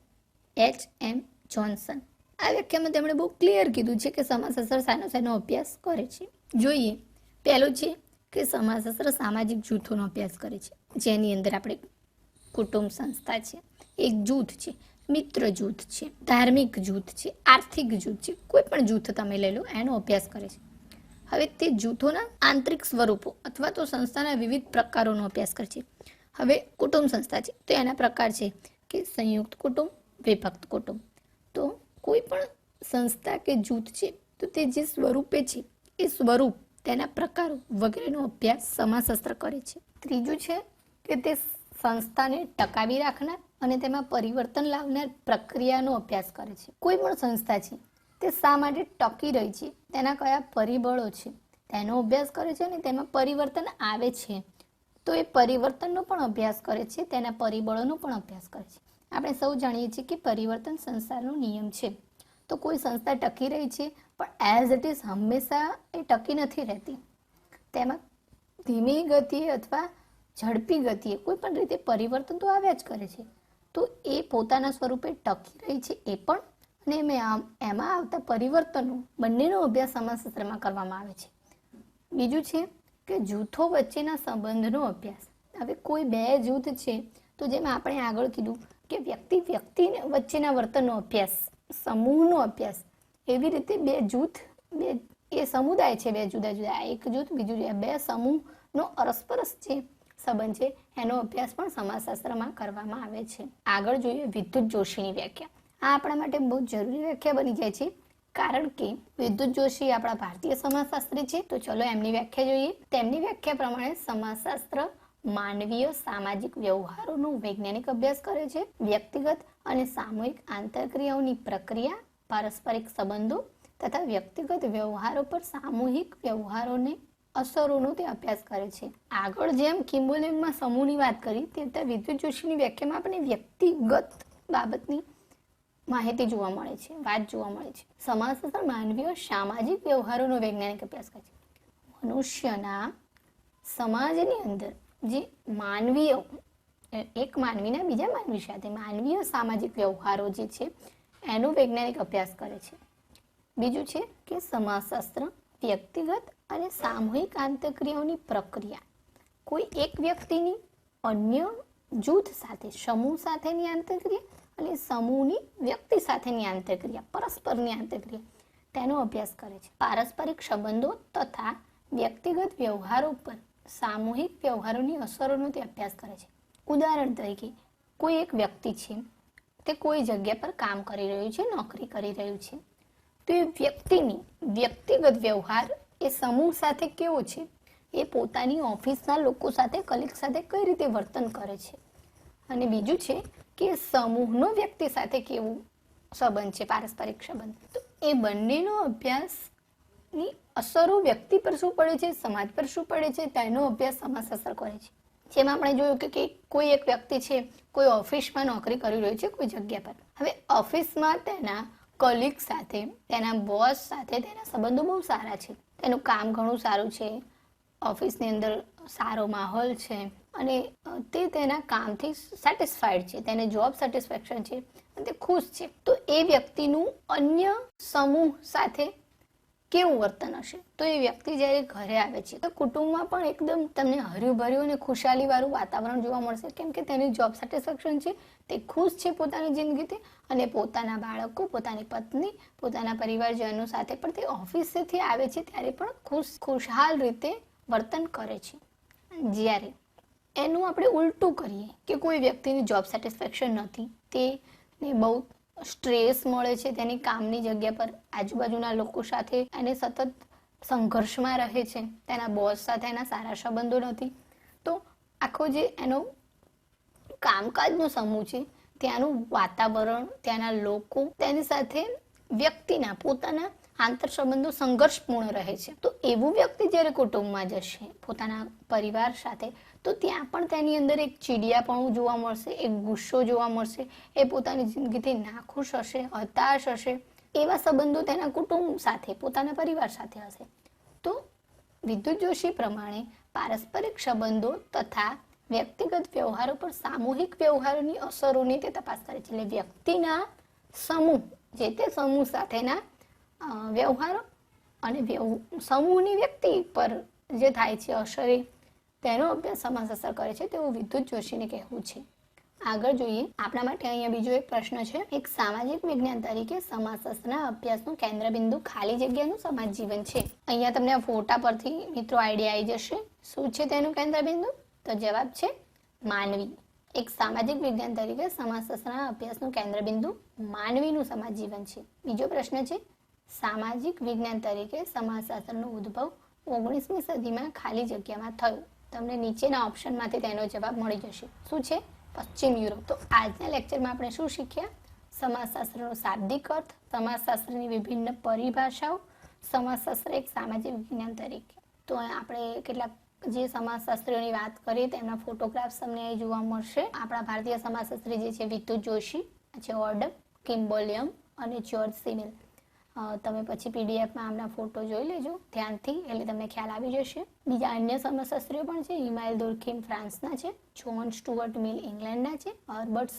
H.M. જોન્સન. આ વ્યાખ્યામાં તેમણે બહુ ક્લિયર કીધું છે કે સમાજશાસ્ત્ર શાનો અભ્યાસ કરે છે. જોઈએ. પહેલું છે કે સમાજશાસ્ત્ર સામાજિક જૂથોનો અભ્યાસ કરે છે, જેની અંદર આપણે કુટુંબ સંસ્થા છે, એક જૂથ છે, મિત્ર જૂથ છે, ધાર્મિક જૂથ છે, આર્થિક જૂથ છે, કોઈ પણ જૂથ તમે લઈ લો, એનો અભ્યાસ કરે છે. હવે તે જૂથોના આંતરિક સ્વરૂપો અથવા તો સંસ્થાના વિવિધ પ્રકારોનો અભ્યાસ કરે છે. હવે કુટુંબ સંસ્થા છે તો એના પ્રકાર છે કે સંયુક્ત કુટુંબ, વિભક્ત કુટુંબ. તો કોઈ પણ સંસ્થા કે જૂથ છે તો તે જે સ્વરૂપે છે એ સ્વરૂપ, તેના પ્રકારો વગેરેનો અભ્યાસ સમાજશાસ્ત્ર કરે છે. ત્રીજું છે કે તે સંસ્થાને ટકાવી રાખનાર અને તેમાં પરિવર્તન લાવનાર પ્રક્રિયાનો અભ્યાસ કરે છે. કોઈ પણ સંસ્થા છે તે શા માટે ટકી રહી છે, તેના કયા પરિબળો છે, તેનો અભ્યાસ કરે છે અને તેમાં પરિવર્તન આવે છે તો એ પરિવર્તનનો પણ અભ્યાસ કરે છે, તેના પરિબળોનો પણ અભ્યાસ કરે છે. આપણે સૌ જાણીએ છીએ કે પરિવર્તન સંસારનો નિયમ છે. તો કોઈ સંસ્થા ટકી રહી છે પણ એઝ ઇટ ઇઝ હંમેશા એ ટકી નથી રહેતી. તેમાં ધીમી ગતિએ અથવા ઝડપી ગતિએ કોઈ પણ રીતે પરિવર્તન તો આવ્યા જ કરે છે. તો એ પોતાના સ્વરૂપે ટકી રહી છે એ પણ, અને એમાં આવતા પરિવર્તનો બંનેનો અભ્યાસ સમાજશાસ્ત્રમાં કરવામાં આવે છે. બીજું છે કે જૂથો વચ્ચેના સંબંધનો અભ્યાસ. હવે કોઈ બે જૂથ છે તો જેમાં આપણે આગળ કીધું કે વ્યક્તિ વચ્ચેના વર્તનનો અભ્યાસ, સમૂહનો અભ્યાસ, એવી રીતે બે જૂથ, એ સમુદાય છે બે જુદા જુદા, એક જૂથ બીજું જૂથ, બે સમૂહનો અરસપરસ જે સંબંધ છે એનો અભ્યાસ પણ સમાજશાસ્ત્રમાં કરવામાં આવે છે. આગળ જોઈએ વિદ્યુત જોશીની વ્યાખ્યા. આ આપણા માટે બહુ જરૂરી વ્યાખ્યા બની જાય છે, કારણ કે વિદ્યુત જોશી આપણા ભારતીય સમાજશાસ્ત્રી છે. તો ચલો એમની વ્યાખ્યા જોઈએ. તેમની વ્યાખ્યા પ્રમાણે સમાજશાસ્ત્ર માનવીય સામાજિક વ્યવહારોનો વૈજ્ઞાનિક અભ્યાસ કરે છે. વ્યક્તિગત અને સામૂહિક આંતરક્રિયાઓની પ્રક્રિયા, પારસ્પરિક સંબંધો તથા વ્યક્તિગત વ્યવહારો પર સામૂહિક વ્યવહારોને અસરોનો તે અભ્યાસ કરે છે. આગળ જેમ કિમ્બોલેનમાં સમૂહની વાત કરી તે વિદ્યુત જોશીની વ્યાખ્યામાં આપણે વ્યક્તિગત બાબતની માહિતી જોવા મળે છે, વાત જોવા મળે છે. સમાજશાસ્ત્ર માનવીય સામાજિક વ્યવહારોનો વૈજ્ઞાનિક અભ્યાસ કરે છે. મનુષ્યના સમાજની અંદર જે માનવીય, એક માનવીના બીજા માનવી સાથે માનવીય સામાજિક વ્યવહારો જે છે એનો વૈજ્ઞાનિક અભ્યાસ કરે છે. બીજું છે કે સમાજશાસ્ત્ર વ્યક્તિગત અને સામૂહિક આંતરક્રિયાઓની પ્રક્રિયા, કોઈ એક વ્યક્તિની અન્ય જૂથ સાથે, સમૂહ સાથેની આંતરક્રિયા અને સમૂહની વ્યક્તિ સાથેની આંતરક્રિયા, પરસ્પરની આંતરક્રિયા, તેનો અભ્યાસ કરે છે. પારસ્પરિક સંબંધો તથા વ્યક્તિગત વ્યવહારો પર સામૂહિક વ્યવહારોની અસરોનો તે અભ્યાસ કરે છે. ઉદાહરણ તરીકે કોઈ એક વ્યક્તિ છે, તે કોઈ જગ્યા પર કામ કરી રહ્યું છે, નોકરી કરી રહ્યું છે, તો એ વ્યક્તિની વ્યક્તિગત વ્યવહાર એ સમૂહ સાથે કેવો છે, એ પોતાની ઓફિસના લોકો સાથે, કલીગ સાથે કઈ રીતે વર્તન કરે છે, અને બીજું છે કે સમૂહનો વ્યક્તિ સાથે કેવું સંબંધ છે, પારસ્પરિક સંબંધ. તો એ બંનેનો અભ્યાસની અસરો વ્યક્તિ પર શું પડે છે, સમાજ પર શું પડે છે, તેનો અભ્યાસ સમાજશાસ્ત્ર કરે છે. જેમાં આપણે જોયું કે કોઈ એક વ્યક્તિ છે, કોઈ ઓફિસમાં નોકરી કરી રહ્યો છે કોઈ જગ્યા પર. હવે ઓફિસમાં તેના કલીગ સાથે, તેના બોસ સાથે તેના સંબંધો બહુ સારા છે, તેનું કામ ઘણું સારું છે, ઓફિસની અંદર સારો માહોલ છે અને તે તેના કામથી સેટિસ્ફાઈડ છે, તેને જોબ સેટિસ્ફેક્શન છે અને તે ખુશ છે. તો એ વ્યક્તિનું અન્ય સમૂહ સાથે કેવું વર્તન હશે? તો એ વ્યક્તિ જ્યારે ઘરે આવે છે તો કુટુંબમાં પણ એકદમ તમને હર્યું ભર્યું અને ખુશાલી વાળું વાતાવરણ જોવા મળશે, કેમ કે તેની જોબ સેટિસ્ફેક્શન છે, તે ખુશ છે પોતાની જિંદગીથી અને પોતાના બાળકો, પોતાની પત્ની, પોતાના પરિવારજનો સાથે પણ તે ઓફિસેથી આવે છે ત્યારે પણ ખુશહાલ રીતે વર્તન કરે છે. જ્યારે એનું આપણે ઉલટું કરીએ કે કોઈ વ્યક્તિની જોબ સેટિસ્ફેક્શન નથી, તેને બહુ સ્ટ્રેસ મળે છે, તેની કામની જગ્યા પર આજુબાજુના લોકો સાથે એને સતત સંઘર્ષમાં રહે છે, તેના બોસ સાથે એના સારા સંબંધો નથી, તો આખો જે એનો કામકાજનો સમૂહ છે, ત્યાંનું વાતાવરણ, ત્યાંના લોકો તેની સાથે વ્યક્તિના પોતાના આંતર સંબંધો સંઘર્ષપૂર્ણ રહે છે. તો એવું વ્યક્તિ જ્યારે કુટુંબમાં જશે પોતાના પરિવાર સાથે, તો ત્યાં પણ તેની અંદર એક ચીડિયાપણું જોવા મળશે, એક ગુસ્સો જોવા મળશે, એ પોતાની જિંદગીથી નાખુશ હશે, હતાશ હશે. એવા સંબંધો તેના કુટુંબ સાથે, પોતાના પરિવાર સાથે હશે. તો વિદ્યુત જોશી પ્રમાણે પારસ્પરિક સંબંધો તથા વ્યક્તિગત વ્યવહારો પર સામૂહિક વ્યવહારોની અસરોની તે તપાસ કરે છે. એટલે વ્યક્તિના સમૂહ, જે તે સમૂહ સાથેના વ્યવહારો અને સમૂહની વ્યક્તિ પર જે થાય છે અસર, તેનો અભ્યાસ સમાજશાસ્ત્ર કરે છે તેવું વિદ્યુત જોશીને કહેવું છે. આગળ જોઈએ, આપણા માટે અહીંયા બીજો એક પ્રશ્ન છે. એક સામાજિક વિજ્ઞાન તરીકે સમાજશાસ્ત્રના અભ્યાસનું કેન્દ્રબિંદુ ખાલી જગ્યાનું સમાજ જીવન છે. અહીંયા તમને આ ફોટા પરથી મિત્રો આઈડિયા આવી જશે શું છે તેનું કેન્દ્રબિંદુ. તો જવાબ છે માનવી. એક સામાજિક વિજ્ઞાન તરીકે સમાજશાસ્ત્રના અભ્યાસનું કેન્દ્રબિંદુ માનવીનું સમાજ જીવન છે. બીજો પ્રશ્ન છે, સામાજિક વિજ્ઞાન તરીકે સમાજશાસ્ત્રનો ઉદ્ભવ 19મી સદીમાં ખાલી જગ્યામાં થયો. તમને નીચેના ઓપ્શનમાંથી તેનો જવાબ મળી જશે. શું છે? પશ્ચિમ યુરોપ. તો આજના લેક્ચરમાં આપણે શું શીખ્યા? સમાજશાસ્ત્રનો શાબ્દિક અર્થ, સમાજશાસ્ત્રની વિભિન્ન પરિભાષાઓ, સમાજશાસ્ત્ર એક સામાજિક વિજ્ઞાન તરીકે. તો આપણે કેટલાક જે સમાજશાસ્ત્રીઓની વાત કરીએ તેમના ફોટોગ્રાફ્સ તમને અહીં જોવા મળશે. આપણા ભારતીય સમાજશાસ્ત્રી જે છે વિદ્યુત જોશી છે, ઓર્ડમ, કિમ્બોલિયમ અને જ્યોર્જ સિમિલ. તમે પછી પીડીએફમાં આમના ફોટો જોઈ લેજો ધ્યાનથી, એટલે તમને ખ્યાલ આવી જશે. બીજા અન્ય સમાજશાસ્ત્રીઓ પણ છે. ઇમાઇલ દુર્કીમ ફ્રાન્સના છે, જોન સ્ટુઅર્ટ મિલ ઇંગ્લેન્ડના છે, હર્બર્ટ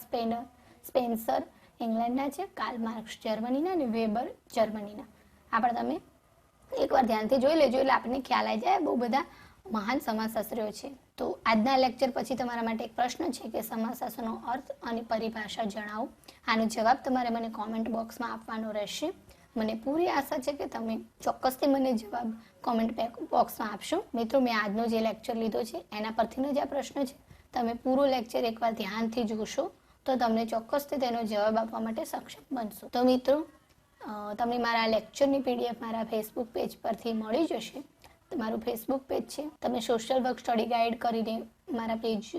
સ્પેન્સર ઇંગ્લેન્ડના છે, કાર્લ માર્ક્સ જર્મનીના અને વેબર જર્મનીના. આપણે તમે એકવાર ધ્યાનથી જોઈ લેજો એટલે આપણને ખ્યાલ આવી જાય. બહુ બધા મહાન સમાજશાસ્ત્રીઓ છે. તો આજના લેક્ચર પછી તમારા માટે એક પ્રશ્ન છે કે સમાજશાસ્ત્રનો અર્થ અને પરિભાષા જણાવો. આનો જવાબ તમારે મને કોમેન્ટ બોક્સમાં આપવાનો રહેશે. મને પૂરી આશા છે કે તમે ચોક્કસથી મને જવાબ કોમેન્ટ બોક્સમાં આપશો. મિત્રો, મેં આજનો જે લેક્ચર લીધો છે એના પરથીનો જ આ પ્રશ્ન છે. તમે પૂરો લેક્ચર એકવાર ધ્યાનથી જોશો તો તમને ચોક્કસથી તેનો જવાબ આપવા માટે સક્ષમ બનશો. તો મિત્રો, તમને મારા લેક્ચરની પીડીએફ મારા ફેસબુક પેજ પરથી મળી જશે. મારું ફેસબુક પેજ છે. તમે સોશિયલ વર્ક સ્ટડી ગાઈડ કરીને મારા પેજ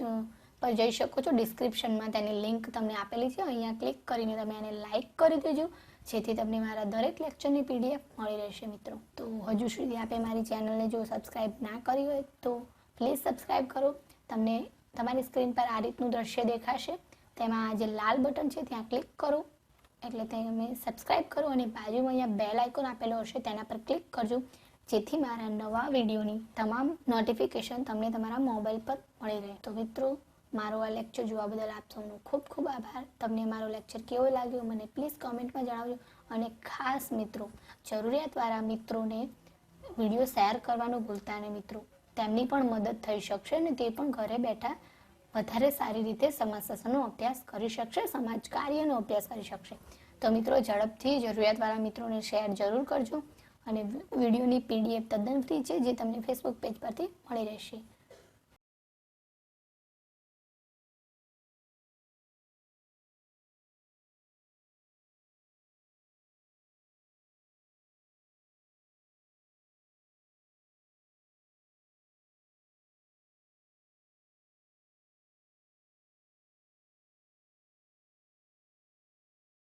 પર જઈ શકો છો. ડિસ્ક્રિપ્શનમાં તેની લિંક તમને આપેલી છે. અહીંયા ક્લિક કરીને તમે એને લાઈક કરી દેજો, જેથી તમને મારા દરેક લેક્ચરની PDF મળી રહેશે મિત્રો. તો હજુ સુધી આપે મારી ચેનલને જો સબસ્ક્રાઈબ ના કરી હોય તો પ્લીઝ સબસ્ક્રાઈબ કરો. તમને તમારી સ્ક્રીન પર આ રીતનું દ્રશ્ય દેખાશે. તેમાં જે લાલ બટન છે ત્યાં ક્લિક કરો એટલે તમે સબસ્ક્રાઈબ કરો અને બાજુમાં અહીંયા બેલ આઇકોન આપેલો હશે તેના પર ક્લિક કરજો, જેથી મારા નવા વિડીયોની તમામ નોટિફિકેશન તમને તમારા મોબાઈલ પર મળી રહે. તો મિત્રો, મારો આ લેક્ચર જોવા બદલ આપ સૌનો ખૂબ ખૂબ આભાર. તમને મારો લેક્ચર કેવો લાગ્યો મને પ્લીઝ કમેન્ટમાં જણાવજો. અને ખાસ મિત્રો, જરૂરિયાતવાળા મિત્રોને વિડીયો શેર કરવાનું ભૂલતા નહીં મિત્રો. તેમની પણ મદદ થઈ શકશે અને તે પણ ઘરે બેઠા વધારે સારી રીતે સમાજશાસ્ત્રનો અભ્યાસ કરી શકશે, સમાજ કાર્યનો અભ્યાસ કરી શકશે. તો મિત્રો, ઝડપથી જરૂરિયાતવાળા મિત્રોને શેર જરૂર કરજો. અને વિડીયોની PDF તદ્દન ફ્રી છે, જે તમને ફેસબુક પેજ પરથી મળી રહેશે.